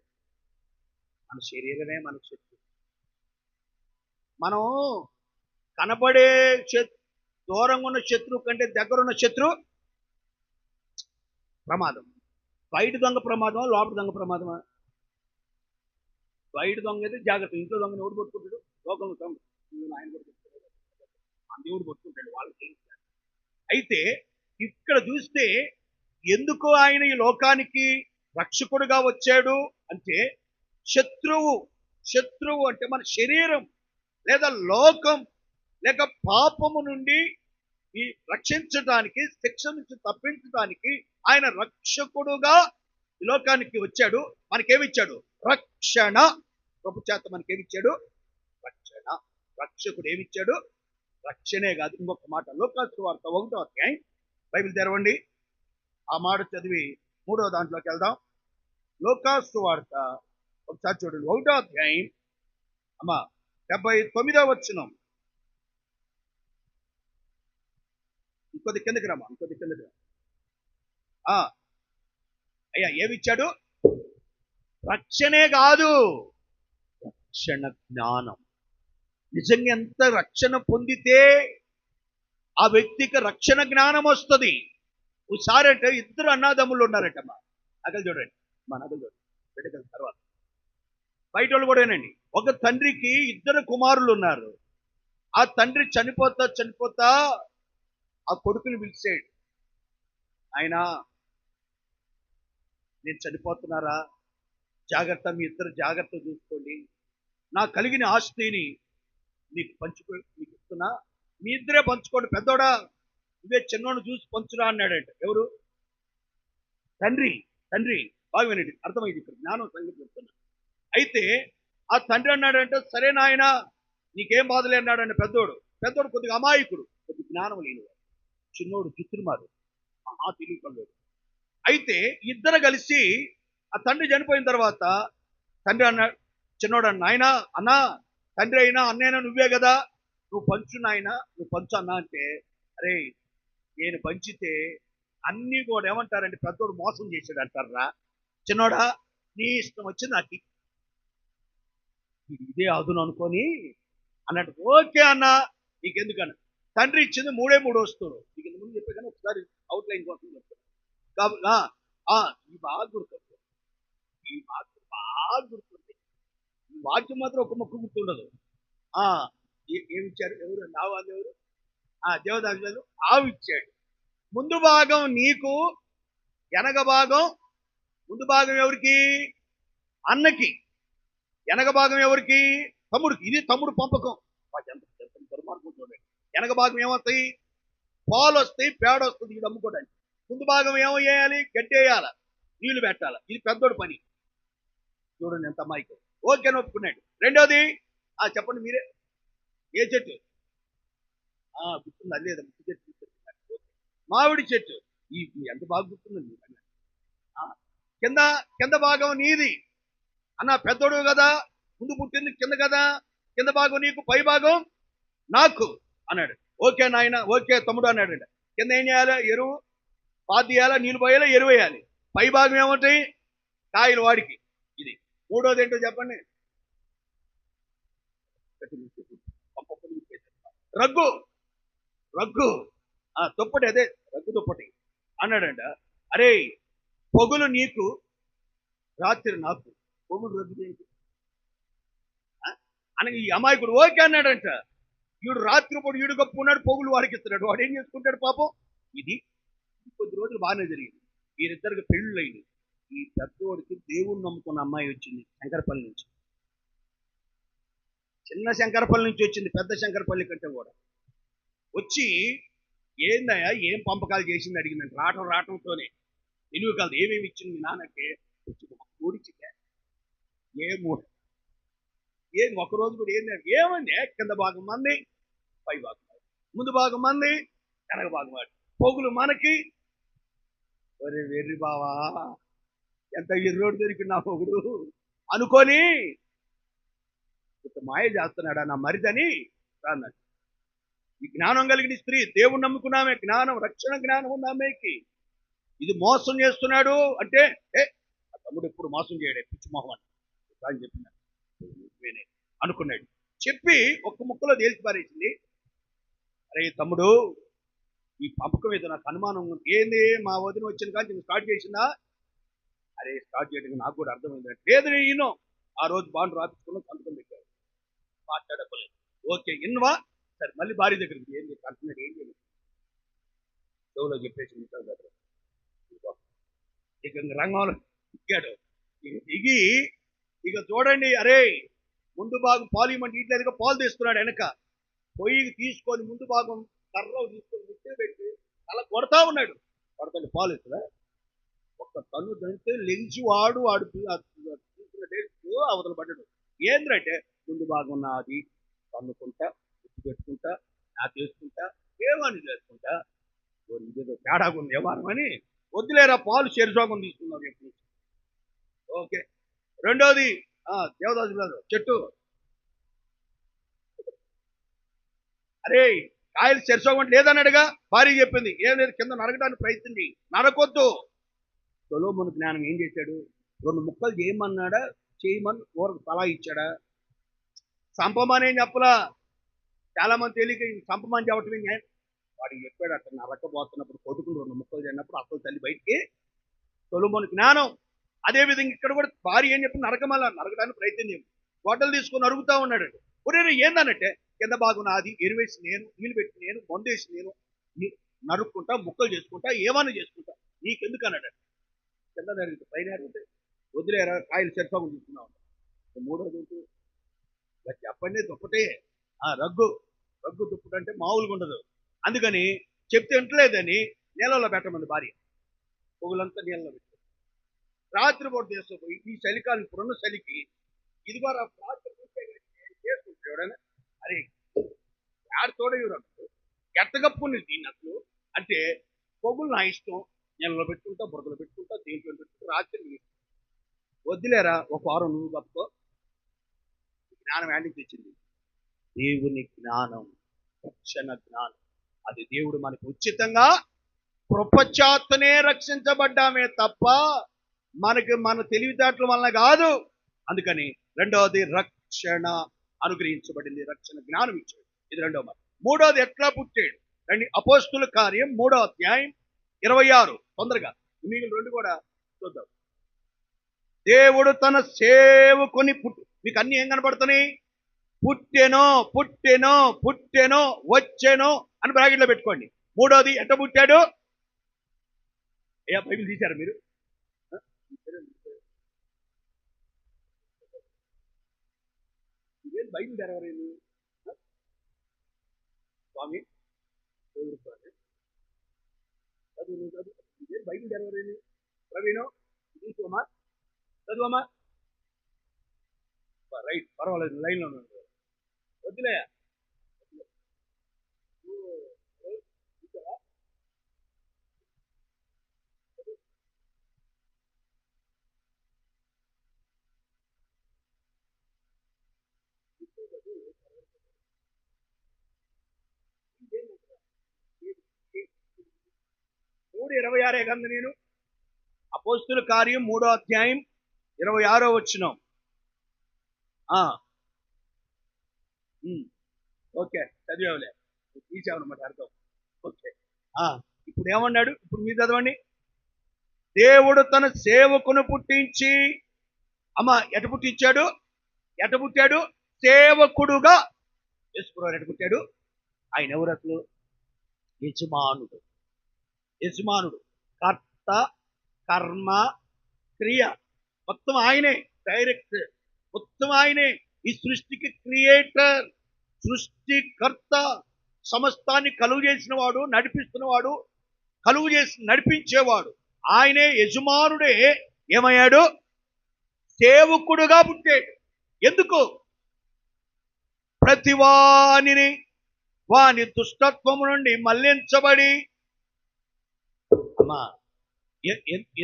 మన శరీరమే మన శత్రువు. మనం కనబడే దూరంగా ఉన్న శత్రువు కంటే దగ్గరున్న శత్రువు ప్రమాదం. బయట దొంగ ప్రమాదమా, లోపల దొంగ ప్రమాదమా? బయట దొంగ అయితే జాగ్రత్త. ఇంట్లో దొంగని ఎవడు పట్టుకుంటాడు? లోకంలో దొంగ ఆయన కూడా పట్టుకుంటాడు, దేవుడు పట్టుకుంటాడు, వాళ్ళకి. అయితే ఇక్కడ చూస్తే ఎందుకు ఆయన ఈ లోకానికి రక్షకుడుగా వచ్చాడు అంటే, శత్రువు అంటే మన శరీరం లేదా లోకం లేక పాపము నుండి ఈ రక్షించడానికి, శిక్ష నుంచి తప్పించడానికి ఆయన రక్షకుడుగా ఈ లోకానికి వచ్చాడు. మనకేమిచ్చాడు? రక్షణ. ప్రభు చేత మనకేమిచ్చాడు? రక్షణ. రక్షకుడు ఏమిచ్చాడు? రక్షణే కాదు, ఇంకొక మాట. లోకాసు వార్త 1వ అధ్యాయం, బైబిల్ తెరవండి. ఆ మాట చదివి 3వ దాంట్లోకి వెళ్దాం. లోకాసు వార్త ఒకసారి చూడండి, 1వ అధ్యాయం, అమ్మా 79వ వచనం. ఇంకొద్ది కిందకి రమ్మా, ఇంకొద్ది కిందకి రా. అయ్యా ఏమిచ్చాడు? రక్షణే కాదు, రక్షణ జ్ఞానం. నిజంగా ఎంత రక్షణ పొందితే ఆ వ్యక్తికి రక్షణ జ్ఞానం వస్తుంది. ఒకసారి అంటే ఇద్దరు అన్నాదమ్ములు ఉన్నారటమ్మా. నగలు చూడండి, మా నగలు చూడండి, బిడ్డగల తర్వాత బయట వాళ్ళు కూడానండి. ఒక తండ్రికి ఇద్దరు కుమారులు ఉన్నారు. ఆ తండ్రి చనిపోతా ఆ కొడుకుని పిలిచాడు. ఆయన, నేను చనిపోతున్నారా, జాగ్రత్త, మీ ఇద్దరు జాగ్రత్త చూసుకోండి, నా కలిగిన ఆస్తిని మీకు మీకు ఇస్తున్నా, మీ ఇద్దరే పంచుకోండి, పెద్దోడా ఇవే చిన్నోడు చూసి పంచురా అన్నాడంట. ఎవరు? తండ్రి. బాగా వినండి, అర్థమైంది ఇక్కడ జ్ఞానం సంగతి చెప్తున్నా. అయితే ఆ తండ్రి అన్నాడంటే, సరే నాయన నీకేం బాధలే అన్నాడంటే పెద్దోడు కొద్దిగా అమాయకుడు, కొద్దిగా జ్ఞానం లేనివాడు. చిన్నోడు చిత్రమాడు, మహా తెలియకల్లోడు. అయితే ఇద్దరు కలిసి ఆ తండ్రి చనిపోయిన తర్వాత తండ్రి అన్నాడు, చిన్నోడు నాయన, అన్నా తండ్రి అయినా అన్నైనా నువ్వే కదా, నువ్వు పంచు నాయన, నువ్వు పంచు అన్నా అంటే, అరే నేను పంచితే అన్నీ కూడా ఏమంటారంటే పెద్దోడు మోసం చేశాడు అంటారా, చిన్నోడా నీ ఇష్టం వచ్చి నాకు ఇదే అదును అనుకొని అన్నట్టు. ఓకే అన్న, నీకెందుకన్నా, తండ్రి ఇచ్చింది 3 వస్తువులు. నీకు ఇంత ముందు చెప్పే కానీ ఒకసారి అవుట్లైన్ కోసం చెప్తాను. ఈ బాగా గుర్తుంది, ఈ వాక్యం మాత్రం ఒక మొక్క గుర్తుండదు. ఏమిచ్చారు? ఎవరు? నా వాళ్ళు ఎవరు? దేవదాసు ఆవు ఇచ్చాడు. ముందు భాగం నీకు, వెనక భాగం, ముందు భాగం ఎవరికి? అన్నకి. వెనక భాగం ఎవరికి? తమ్ముడికి. ఇది తమ్ముడు పంపకం. దుర్మార్గం చూడండి. వెనక భాగం ఏమొస్తాయి? పాలు వస్తాయి, పేడ వస్తుంది, ఇది అమ్ముకోవడానికి. ముందు భాగం ఏమో వేయాలి? గడ్డి వేయాలి, నీళ్లు పెట్టాలి. ఇది పెద్దోడు పని. చూడండి ఎంత అమ్మాయికి. ఓకే అని ఒప్పుకున్నాడు. రెండోది, చెప్పండి మీరే, ఏ చెట్టు? గుర్తుంది, అల్లేదా? ముక్కు చెట్టు. మామిడి చెట్టు. ఎంత బాగా గుర్తుందండి. కింద భాగం నీది అన్న, పెద్దోడు కదా, ముందు పుట్టింది కింద కదా, కింద భాగం నీకు, పై భాగం నాకు అన్నాడు. ఓకే నాయన, ఓకే తమ్ముడు అన్నాడు. కింద ఏం చేయాలి? ఎరువు పాతేయాలా, నీళ్ళు పోయాలా, ఎరువు వేయాలి. పై భాగం ఏమంటాయి? కాయలు వాడికి. ఇది. మూడోది ఏంటో చెప్పండి? రగ్గు దుప్పటి. అదే రగ్గు దుప్పటి అన్నాడంట. అరే పొగులు నీకు, రాత్రి నాకు. పొగులు రగ్గు ఏంటి అనగా ఈ అమాయకుడు ఓకే అన్నాడంట. వీడు రాత్రి పూట ఈడు కప్పుకున్నాడు, పొగులు వాడికి ఇస్తున్నాడు. వాడు ఏం చేసుకుంటాడు పాపం? ఇది కొద్ది రోజులు బాగానే జరిగింది. వీరిద్దరికి పెళ్ళిళ్ళు. ఈ పెద్దోడికి దేవుణ్ణి నమ్ముకున్న అమ్మాయి వచ్చింది శంకరపల్లి నుంచి. చిన్న శంకరపల్లి నుంచి వచ్చింది, పెద్ద శంకరపల్లి కంటే కూడా వచ్చి, ఏందయ్యా ఏం పంపకాలు చేసింది అడిగిందంటే, రావటంతోనే తెలివి కాదు. ఏమేమి ఇచ్చింది నాన్నకి? ఓడిచిందే. ఏం ఒకరోజు కూడా ఏమంది? కింద భాగం మంది, పై భాగం, ముందు భాగం మంది, వెనక భాగం వాడి. పొగులు మనకి, ఒరే వెర్రి బావా, ఎంత ఎర్రోడు దొరికి నా మొగుడు అనుకొని ఇంత మాయ చేస్తున్నాడా నా మరిదని అన్నాడు. ఈ జ్ఞానం కలిగిన స్త్రీ, దేవుడు నమ్ముకున్నామే, జ్ఞానం, రక్షణ జ్ఞానం ఉంది ఆమెకి. ఇది మోసం చేస్తున్నాడు అంటే, ఆ తమ్ముడు ఎప్పుడు మోసం చేయడే, పిచ్చి మొహం అని చెప్పినాడు అనుకున్నాడు. చెప్పి ఒక్క ముక్కలో తేల్చి పారేసింది. అరే తమ్ముడు, ఈ పంపకం మీద నాకు అనుమానం ఉంది. ఏంది మా వదిన వచ్చిన కానీ నువ్వు స్టార్ట్ చేసిందా? అరే స్టార్ట్ చేయడానికి నాకు కూడా అర్థమైంది. లేదు ఈయన ఆ రోజు బాండ్ రాపించుకున్న సంతకం పెట్టారు, మాట్లాడలేదు. ఓకే ఇన్వా, సరే మళ్ళీ భార్య దగ్గరికి ఏంది అంటున్నాడు, ఏం చేయలేదు చెవులో చెప్పేసి ఇక రంగంలో ఎక్కాడు. ఇక దిగి ఇక చూడండి, అరే ముందు భాగం పాలు ఇవ్వమంటే ఇట్లేదుగా పాలు తీస్తున్నాడు. వెనక పొయ్యి తీసుకొని ముందు భాగం కర్ర తీసుకొని ముట్టే పెట్టి అలా కొడతా ఉన్నాడు. కొడతాడు, పాలు ఇస్తుందా? ఒక్క తన్ను దంటే లెంచి వాడు తీసుకున్న డేట్స్ అవతల పడ్డాడు. ఏంద్రంటే ముందు భాగం నాది, తన్నుకుంటా, ఉప్పు పెట్టుకుంటా, నా చేసుకుంటా, ఏమని చేసుకుంటా, ఇదేదో తేడాగా ఉంది వ్యవహారం అని వద్దులేరా పాలు చెరుసోగం తీసుకున్నారు ఎప్పుడు. ఓకే. రెండోది దేవదాసు గారు చెట్టు, అరే కాయలు చెరుసోగం లేదన్నాడుగా, భార్య చెప్పింది. ఏం లేదు, కింద నరకడానికి ప్రయత్నించి నరకొద్దు. సొలొమోను జ్ఞానం ఏం చేశాడు? 2 ముక్కలు చేయమన్నాడా, చేయమని ఊరకు సలహా ఇచ్చాడా? సంపమని ఏం చెప్పలా. చాలా మంది తెలియక సంపమని చెప్పటమే న్యాయం. వాడికి చెప్పాడు, అక్కడ నరకపోతున్నప్పుడు కొడుకుని 2 ముక్కలు చేయనప్పుడు అసలు తల్లి బయటికి. సొలొమోను జ్ఞానం. అదేవిధంగా ఇక్కడ కూడా భార్య ఏం చెప్పి నరకడానికి ప్రయత్నం చేయం, గొడ్డలు తీసుకొని అరుగుతా ఉన్నాడు. ఒరే ఏందనంటే, కింద భాగం నాది, ఎరువేసి నేను, నీళ్ళు పెట్టి నేను, మందేసి నేను, నరుక్కుంటా, ముక్కలు చేసుకుంటా, ఏమన్నా చేసుకుంటా, నీకెందుకు అన్నాడు. కింద జరిగింది, పైన అడిగితే వదిలేరా కాయలు చెరుసోగం తీసుకున్నావు. మూడోది చెప్పండి, దుప్పటే రగ్గు దుప్పటి అంటే మామూలుగా ఉండదు. అందుకని చెప్తే వింటలేదని నీళ్ళలో పెట్టమంది భార్య. పొగులంతా నీళ్ళలో పెట్టారు. రాత్రి పూట చేసుకుపోయి ఈ చలికాలం, ఇప్పుడున్న చలికి ఇది కూడా రాత్రి చేసుకుంటాడు ఎవడైనా. అరే యాడ తోడేవారు ఎట్టగప్పుని దీన్ని అసలు అంటే, పొగులు నా ఇష్టం, నీళ్ళలో పెట్టుకుంటా, బురదలో పెట్టుకుంటా, దేంట్లో పెట్టుకుంటా, రాత్రి వద్దులేరా ఒక వారం నువ్వు గప్పుకో. జ్ఞానం యాండికి తెచ్చింది, దేవుని జ్ఞానం, రక్షణ జ్ఞానం. అది దేవుడు మనకు ఉచితంగా కృపచేతనే రక్షించబడ్డామే తప్ప మనకి మన తెలివితేటల వలన కాదు. అందుకని రెండవది రక్షణ అనుగ్రహించబడింది, రక్షణ జ్ఞానం ఇచ్చాడు. ఇది రెండవ మాట. మూడవది ఎట్లా పుట్టాడు రండి. అపోస్తుల కార్యం 3వ అధ్యాయం 26. తొందరగా మిగిలిన 2 కూడా చూద్దాం. దేవుడు తన సేవకుని మీకు అన్ని ఏం కనపడుతున్నాయి? పుట్టెనో వచ్చెనో అని బ్రాకెట్లో పెట్టుకోండి. మూడోది ఎట్ట పుట్టాడు? బైబిల్ తీశారు మీరు? ఇదేం బైబిల్ తెరవలేదు స్వామి, ఇదేం బైబిల్ తెరవలేదు. ప్రవీణం తీసుకోమా, చదువమ్మా. రైట్, పర్వాలేదు, లైన్లో ఉన్నాడు. వద్దులే మూడు 26 కంద నేను. అపోస్తుల కార్యం 3వ అధ్యాయం 26వ వచనం. ఓకే, చదివేవులే, తీసావన్నమాట అర్థం. ఓకే, ఇప్పుడు ఏమన్నాడు? ఇప్పుడు మీరు చదవండి. దేవుడు తన సేవకును పుట్టించి, ఎట పుట్టాడు? సేవకుడుగా. యేసుప్రభువు ఎట పుట్టాడు? ఆయన ఎవరు అసలు? యజమానుడు, కర్త, కర్మ, క్రియ మొత్తం ఆయనే. డైరెక్ట్ మొత్తం ఆయనే. ఈ సృష్టికి క్రియేటర్, సృష్టికర్త, సమస్తాన్ని కలుగు చేసిన వాడు, నడిపిస్తున్నవాడు, నడిపించేవాడు ఆయనే. యజమానుడే ఏమయ్యాడు? సేవకుడుగా పుట్టాడు. ఎందుకు? ప్రతి వాని దుష్టత్వము నుండి మళ్లించబడి.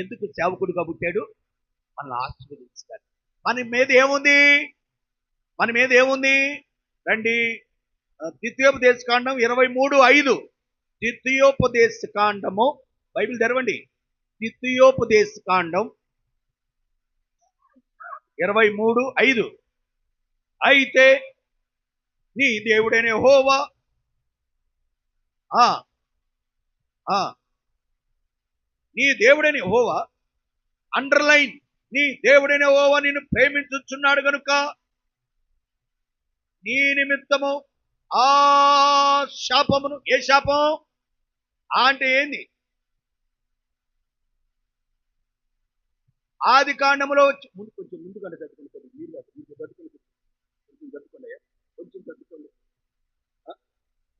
ఎందుకు సేవకుడుగా పుట్టాడు? మనల్ని ఆశీర్వదించాలి. మన మీద ఏముంది? మన మీద ఏముంది? రండి, ద్వితీయోపదేశ కాండం 23:5. ద్వితీయోపదేశ కాండము, బైబిల్ తెరవండి. ద్వితీయోపదేశ కాండం 23:5. అయితే నీ దేవుడైన యెహోవా ఆ ఆ నీ దేవుడైన యెహోవా, అండర్లైన్, నీ దేవుడైన యెహోవా నిన్ను ప్రేమించుచున్నాడు గనుక నీ నిమిత్తము ఆ శాపమును, ఏ శాపం? అంటే ఏంది? ఆది కాండములో ముందు, కొంచెం ముందుగా చదువుకోండి. మీరు చదువుకోండి, కొంచెం చదువుకోండి, కొంచెం చదువుకోండి,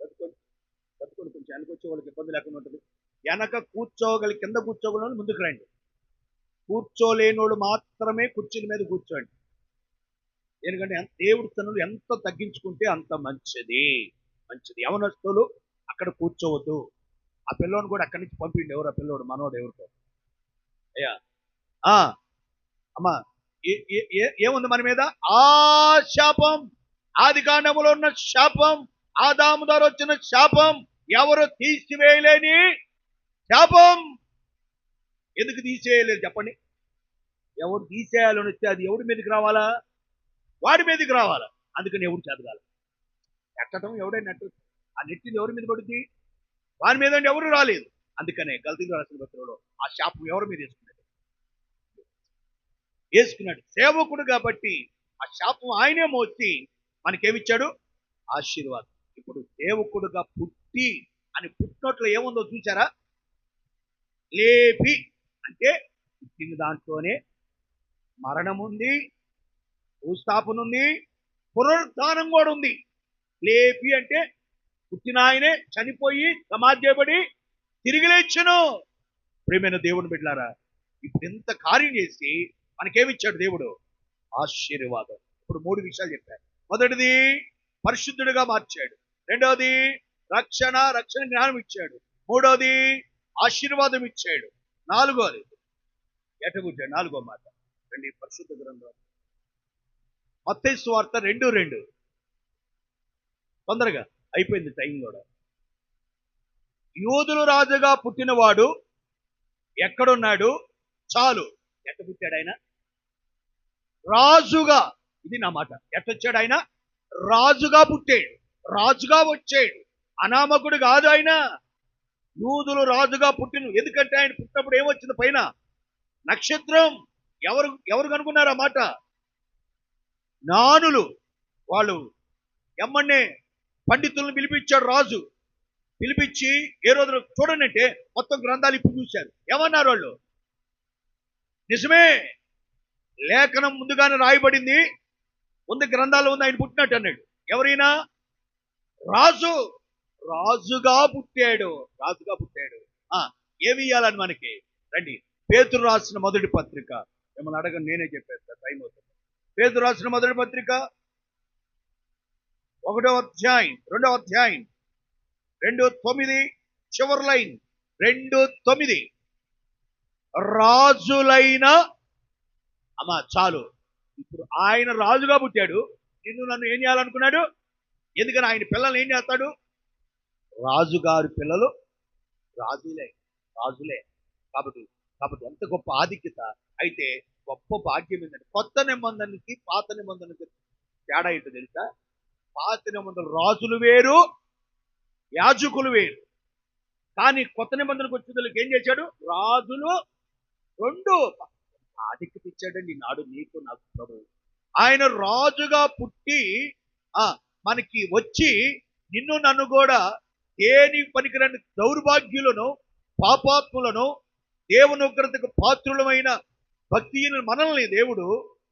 చదువుకోండి, చదువుకోండి. కొంచెం వెనక వచ్చే వాళ్ళకి ఇబ్బంది లేకుండా ఉంటుంది. వెనక కూర్చోగలి, కింద కూర్చోగలను ముందుకు రండి. కూర్చోలేనోడు మాత్రమే కుర్చీల మీద కూర్చోండి. ఎందుకంటే దేవుడి తనులు ఎంత తగ్గించుకుంటే అంత మంచిది. యవనస్తులు అక్కడ కూర్చోవద్దు. ఆ పిల్లోని కూడా అక్కడి నుంచి పంపిండి. ఎవరు ఆ పిల్లోడు? మనోడు ఎవరితో? అయ్యా, అమ్మా, ఏముంది మన మీద? ఆ శాపం, ఆది కాండములో ఉన్న శాపం, ఆదాము ద్వారా వచ్చిన శాపం, ఎవరు తీసివేయలేని శాపం. ఎందుకు తీసేయలేదు చెప్పండి? ఎవరు తీసేయాలని వస్తే అది ఎవడి మీదకి రావాలా? వాడి మీదకి రావాలా. అందుకని ఎవడు చదగాలి. ఎక్కడం ఎవడైనా నెట్టు, ఆ నెట్టింది ఎవరి మీద పడుద్ది? వారి మీద ఎవరు రాలేదు. అందుకనే గల్తీలో రాసిన పత్రంలో ఆ శాపం ఎవరి మీద వేసుకున్నాడు? సేవకుడు కాబట్టి ఆ శాపం ఆయనే మోసి మనకేమిచ్చాడు? ఆశీర్వాదం. ఇప్పుడు సేవకుడుగా పుట్టి అని పుట్టినట్లు ఏముందో చూసారా? లేపి అంటే పుట్టిన దాంట్లోనే మరణం ఉంది, భూస్థాపన ఉంది, పునరుద్ధానం కూడా ఉంది. లేపి అంటే పుట్టిన ఆయనే చనిపోయి సమాధి చేయబడి తిరిగి లేచును. ప్రియమైన దేవుని బిడ్డలారా, ఇప్పుడు ఎంత కార్యం చేసి మనకేమిచ్చాడు దేవుడు? ఆశీర్వాదం. ఇప్పుడు 3 విషయాలు చెప్పారు. మొదటిది పరిశుద్ధుడిగా మార్చాడు. రెండవది రక్షణ జ్ఞానం ఇచ్చాడు. మూడవది ఆశీర్వాదం ఇచ్చాడు. నాలుగోది ఎటగుచ్చాడు. నాలుగో మాట రండి, పరిశుద్ధ గ్రంథం మత్తయి సువార్త 2:2. తొందరగా అయిపోయింది టైం కూడా. యూదులు రాజుగా పుట్టినవాడు ఎక్కడున్నాడు? చాలు. ఎట్ట పుట్టాడు ఆయన? రాజుగా. ఇది నా మాట. ఎట్టొచ్చాడు ఆయన? రాజుగా పుట్టాడు, రాజుగా వచ్చాడు. అనామకుడు కాదు ఆయన. యూదులు రాజుగా పుట్టిన, ఎందుకంటే ఆయన పుట్టినప్పుడు ఏమొచ్చింది? పైన నక్షత్రం. ఎవరు కనుక్కున్నారు ఆ మాట? జ్ఞానులు. వాళ్ళు ఎమ్మన్నే పండితులను పిలిపించాడు రాజు. పిలిపించి ఏ రోజు చూడండి అంటే మొత్తం గ్రంథాలు ఇప్పుడు చూశారు. ఏమన్నారు వాళ్ళు? నిజమే, లేఖనం ముందుగానే రాయబడింది, ముందు గ్రంథాలు ఉంది, ఆయన పుట్టినట్టు అన్నాడు. ఎవరైనా రాజుగా పుట్టాడు. ఏమి ఇయ్యాలని మనకి? రండి, పేతురు రాసిన మొదటి పత్రిక. మిమ్మల్ని అడగని నేనే చెప్పేస్తా, టైం అవుతుంది. పేతురు రాసిన మొదటి పత్రిక 1వ అధ్యాయం 2వ అధ్యాయం 2:9 చివరి లైన్ 2:9. రాజులైన, అమ్మా చాలు. ఇప్పుడు ఆయన రాజుగా పుట్టాడు. నిన్ను నన్ను ఏం చేయాలనుకున్నాడు? ఎందుకని ఆయన పిల్లల్ని ఏం చేస్తాడు? రాజుగారి పిల్లలు రాజులే. కాబట్టి ఎంత గొప్ప ఆధిక్యత. అయితే గొప్ప భాగ్యం ఏంటంటే కొత్త నిబంధనకి పాత నిబంధనకి తేడా ఏంటో తెలుసా? పాత నిబంధన రాజులు వేరు, యాజకులు వేరు. కానీ కొత్త నిబంధనకు వచ్చేందుకు ఏం చేశాడు? రాజులు 2 ఆధిక్యత ఇచ్చాడండి నాడు నీకు నాకు ప్రభువు. ఆయన రాజుగా పుట్టి మనకి వచ్చి నిన్ను నన్ను కూడా దేని పనికిరాని దౌర్భాగ్యులను, పాపాత్ములను, దేవుని ఉగ్రతకు పాత్రులమైన భక్తిహీన మనల్ని దేవుడు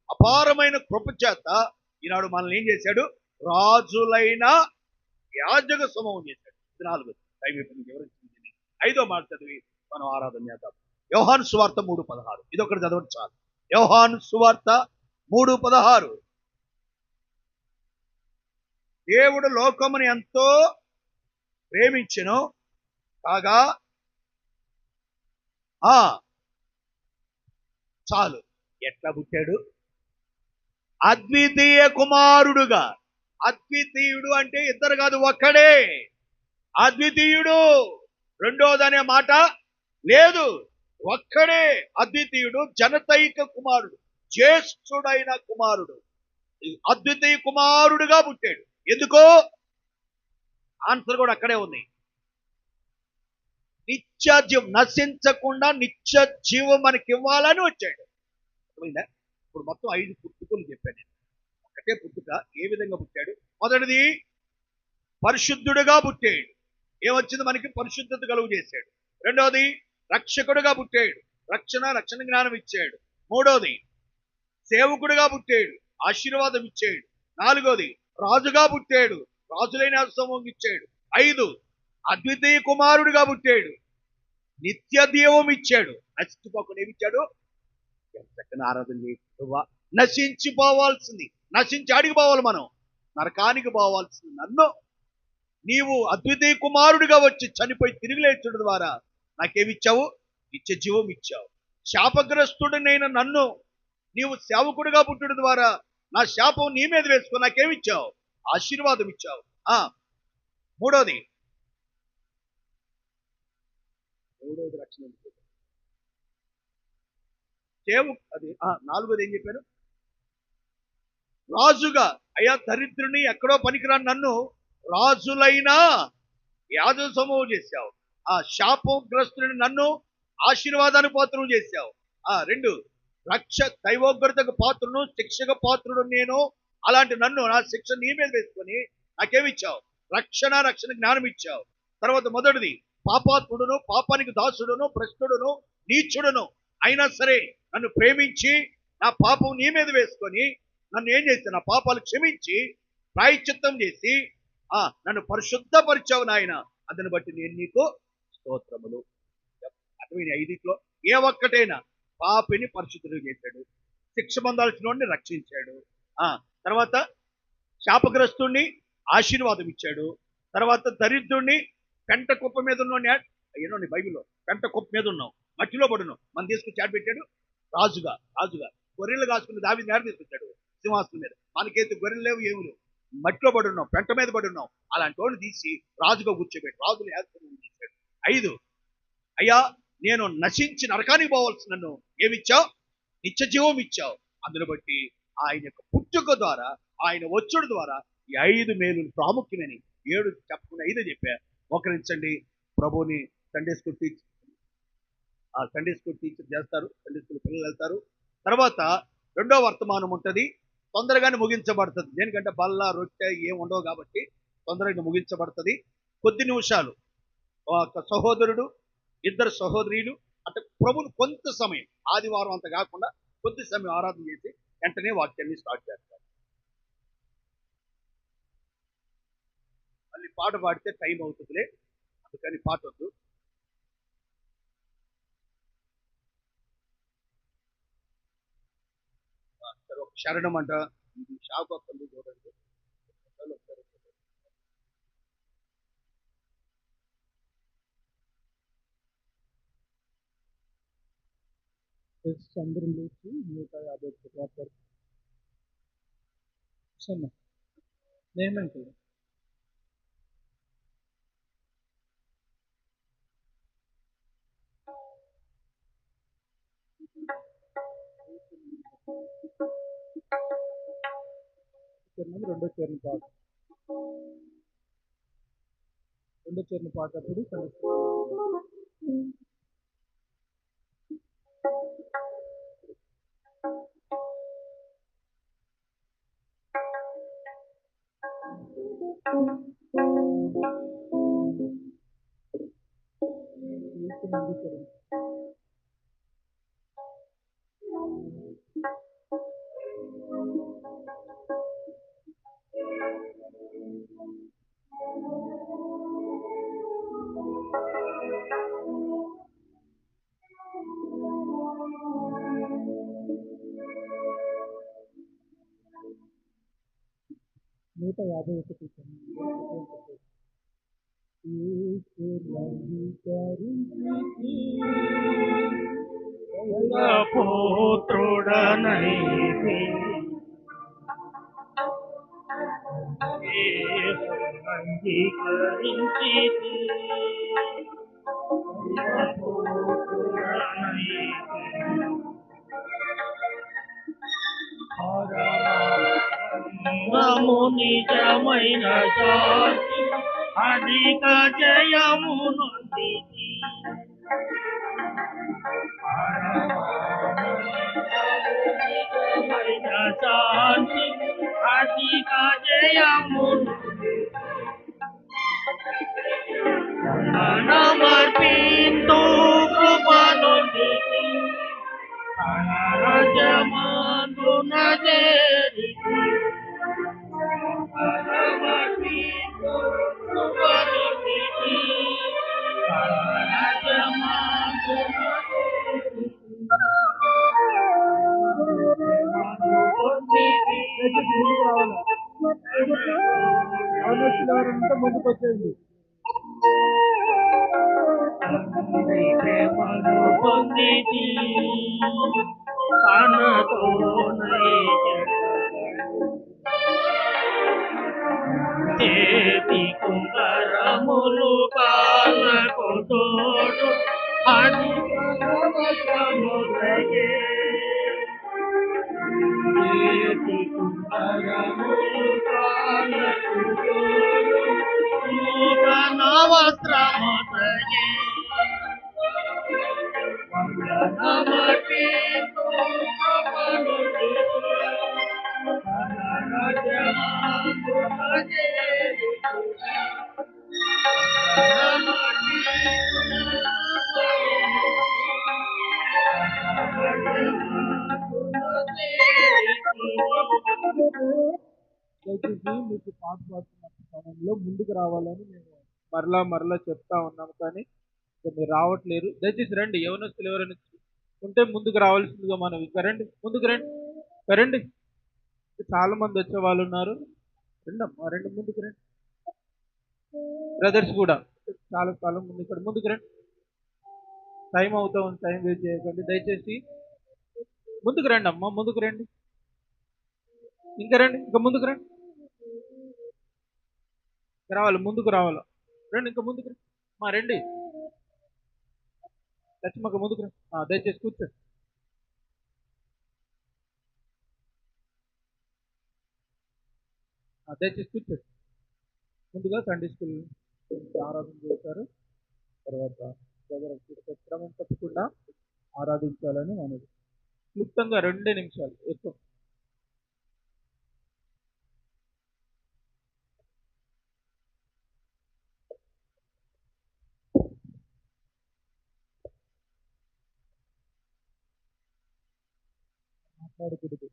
అపారమైన కృప చేత ఈనాడు మనల్ని ఏం చేశాడు? రాజులైన యాజక సమూహం చేశాడు. 4 టైం వివరించింది. 5వ మాట చదివి మనం ఆరాధన చేద్దాం. యోహాను సువార్త 3:16. ఇదొకటి చదవండి చాలు. యోహాను సువార్త 3:16. దేవుడు లోకమును ఎంతో ప్రేమించెను కాగా చాలు. ఎట్లా పుట్టాడు? అద్వితీయ కుమారుడుగా. అద్వితీయుడు అంటే ఇద్దరు కాదు, ఒక్కడే అద్వితీయుడు. రెండోదనే మాట లేదు. ఒక్కడే అద్వితీయుడు, జనతైక కుమారుడు, జ్యేష్ఠుడైన కుమారుడు, అద్వితీయ కుమారుడుగా పుట్టాడు. ఎందుకో ఆన్సర్ కూడా అక్కడే ఉంది. నిత్య జీవం, నశించకుండా నిత్య జీవం మనకి ఇవ్వాలని వచ్చాడు. అర్థమైందా? ఇప్పుడు మొత్తం 5 పుట్టుకలు చెప్పాను నేను. ఒకటే పుట్టుక ఏ విధంగా పుట్టాడు? మొదటిది పరిశుద్ధుడుగా పుట్టాడు. ఏమొచ్చింది మనకి? పరిశుద్ధత కలుగు చేశాడు. రెండోది రక్షకుడుగా పుట్టాడు, రక్షణ జ్ఞానం ఇచ్చాడు. మూడోది సేవకుడుగా పుట్టాడు, ఆశీర్వాదం ఇచ్చాడు. నాలుగోది రాజుగా పుట్టాడు, రాజులైన సమూహం ఇచ్చాడు. 5 అద్వితీయ కుమారుడిగా పుట్టాడు, నిత్య దీవం ఇచ్చాడు. నశించిపోకుండా ఏమిచ్చాడు? చక్కని ఆరాధన చేయ. నశించిపోవాల్సింది, నశించి ఆడికి పోవాలి, మనం నరకానికి పోవాల్సింది నన్ను నీవు అద్వితీయ కుమారుడిగా వచ్చి చనిపోయి తిరిగి లేచడం ద్వారా నాకేమిచ్చావు? నిత్య జీవం ఇచ్చావు. శాపగ్రస్తుడినైన నన్ను నీవు సేవకుడిగా పుట్టడం ద్వారా నా శాపం నీ మీద వేసుకో నాకేమిచ్చావు? ఆశీర్వాదం ఇచ్చావు. మూడోది రక్షణ. అది నాలుగోది ఏం చెప్పాను? రాజుగా. అయ్యా దరిద్రుని, ఎక్కడో పనికిరాని నన్ను రాజులైన యాజక సమూహం చేశావు. శాపగ్రస్తుని నన్ను ఆశీర్వాదానికి పాత్రం చేశావు. 2 దైవోగ్రతకు పాత్రను, శిక్షక పాత్రుడు నేను. అలాంటి నన్ను, నా శిక్ష నీ మీద వేసుకొని నాకేమిచ్చావు? రక్షణ జ్ఞానం ఇచ్చావు. తర్వాత మొదటిది పాపాత్ముడును, పాపానికి దాసుడును, భ్రష్టుడును, నీచుడును అయినా సరే నన్ను ప్రేమించి నా పాపం నీ మీద వేసుకొని నన్ను ఏం చేశావు? నా పాపాలు క్షమించి ప్రాయశ్చిత్తం చేసి నన్ను పరిశుద్ధపరిచావు నాయన. అందుని బట్టి నేను నీకు స్తోత్రములు. అర్థమైన 5 ఏ ఒక్కటైనా పాపిని పరిశుద్ధుడు చేశాడు, శిక్ష పొందాల్సిన వాడిని రక్షించాడు. తర్వాత శాపగ్రస్తుడిని ఆశీర్వాదం ఇచ్చాడు. తర్వాత దరిద్రుడిని పెంట కుప్ప మీద ఉన్న నీ బైబిల్లో పెంట కుప్ప మీద ఉన్నావు, మట్టిలో పడున్నావు, మనం తీసుకుని చాటు పెట్టాడు. రాజుగా గొర్రెలు కాసుకుని దావీదు నేర తీసుకొచ్చాడు సింహాసనం మీద. మనకైతే గొర్రెలు లేవు, ఏమి లేవు, మట్టిలో పడి ఉన్నావు, పెంట మీద పడి ఉన్నావు. అలాంటి వాడిని తీసి రాజుగా కూర్చోబెట్టి రాజులు చేశాడు. 5 అయ్యా నేను నశించి నరకానికి పోవాల్సి నన్ను ఏమిచ్చావు? నిత్య జీవం ఇచ్చావు. అందును బట్టి ఆయన యొక్క పుట్టుక ద్వారా, ఆయన వచ్చుడు ద్వారా ఈ 5 మేలులు ప్రాముఖ్యమైన 7 చెప్పుకుని 5 చెప్పా. మోకరించండి. ప్రభుని సండే స్కూల్ టీచర్ చేస్తారు, సండే స్కూల్ పిల్లలు వెళ్తారు. తర్వాత రెండో వర్తమానం ఉంటుంది, తొందరగానే ముగించబడుతుంది. దేనికంటే బల్ల రొట్టె ఏం ఉండవు కాబట్టి తొందరగా ముగించబడుతుంది. కొద్ది నిమిషాలు ఒక సహోదరుడు, 2 సహోదరులు అంటే ప్రభుని కొంత సమయం, ఆదివారం అంత కాకుండా కొద్ది సమయం ఆరాధన చేసి వెంటనే వాక్యాన్ని స్టార్ట్ చేస్తారు. మళ్ళీ పాట పాడితే టైం అవుతుందిలే, అందుకని పాట వద్దు. ఒక శరణం అంట, ఇది షాక్ వస్తుంది చూడండి. అందరూ లేచి 150 వాటర్ నేనంటే రెండో చరణం పాటప్పుడు పుత్రుడనైతి అంగీకరించితి పరమము నిజమైన శాంతి అధిక జయము నొందితి నిజమైన శాంతి అధిక జయము నమర్పింతు కృపనొందితి రాజమందున చేరితి నమర్పింతు కృపనొందితి రాజమందున దయచేసి ముందుకు రావాలి. ఎవరు ఎవరంటే ముందుకు వచ్చేయండి. ప్రేమను పొందితి తనతోనై చేతి కుంగరములు కాళ్ళకు తోడు అది సముద్రయే చేతి కుంగరములు కాళ్ళకు తోడు నూతన వస్త్రముతయే నమర్పింతు కృపనొందితి రాజమందున చేరితి దయచేసి మీకు పాట పాడుతున్న సమయంలో ముందుకు రావాలని మేము మరలా చెప్తా ఉన్నాము, కానీ ఇంకా మీరు రావట్లేరు. దయచేసి రండి, యవనస్తులు ఎవరైనా ఉంటే ముందుకు రావాల్సిందిగా మనవి. ఇంకా రండి, ముందుకు రండి, ఇంకా రండి. చాలా మంది వచ్చే వాళ్ళు ఉన్నారు. రండమ్మా, రండి, ముందుకు రండి. బ్రదర్స్ కూడా చాలా కాలం ముందు ఇక్కడ ముందుకు రండి. టైం అవుతా ఉంది, టైం వేస్ట్ చేయకండి. దయచేసి ముందుకు రండి అమ్మా, ముందుకు రండి. ఇంకా రండి, ఇంకా ముందుకు రండి. రావాలి, ముందుకు రావాలి. రండి, ఇంకా ముందుకు రండి మా, రండి. లక్ష్మక్క ముందుకు రండి. దయచేసి కూర్చోండి. దయచేసి కూర్చోండి. ముందుగా సండే స్కూల్ ఆరాధన చేశారు. తర్వాత దగ్గర క్రమం తప్పకుండా ఆరాధించాలని మనది. క్లుప్తంగా 2 నిమిషాలు ఎక్కువ. మాట్లాడకూడదు.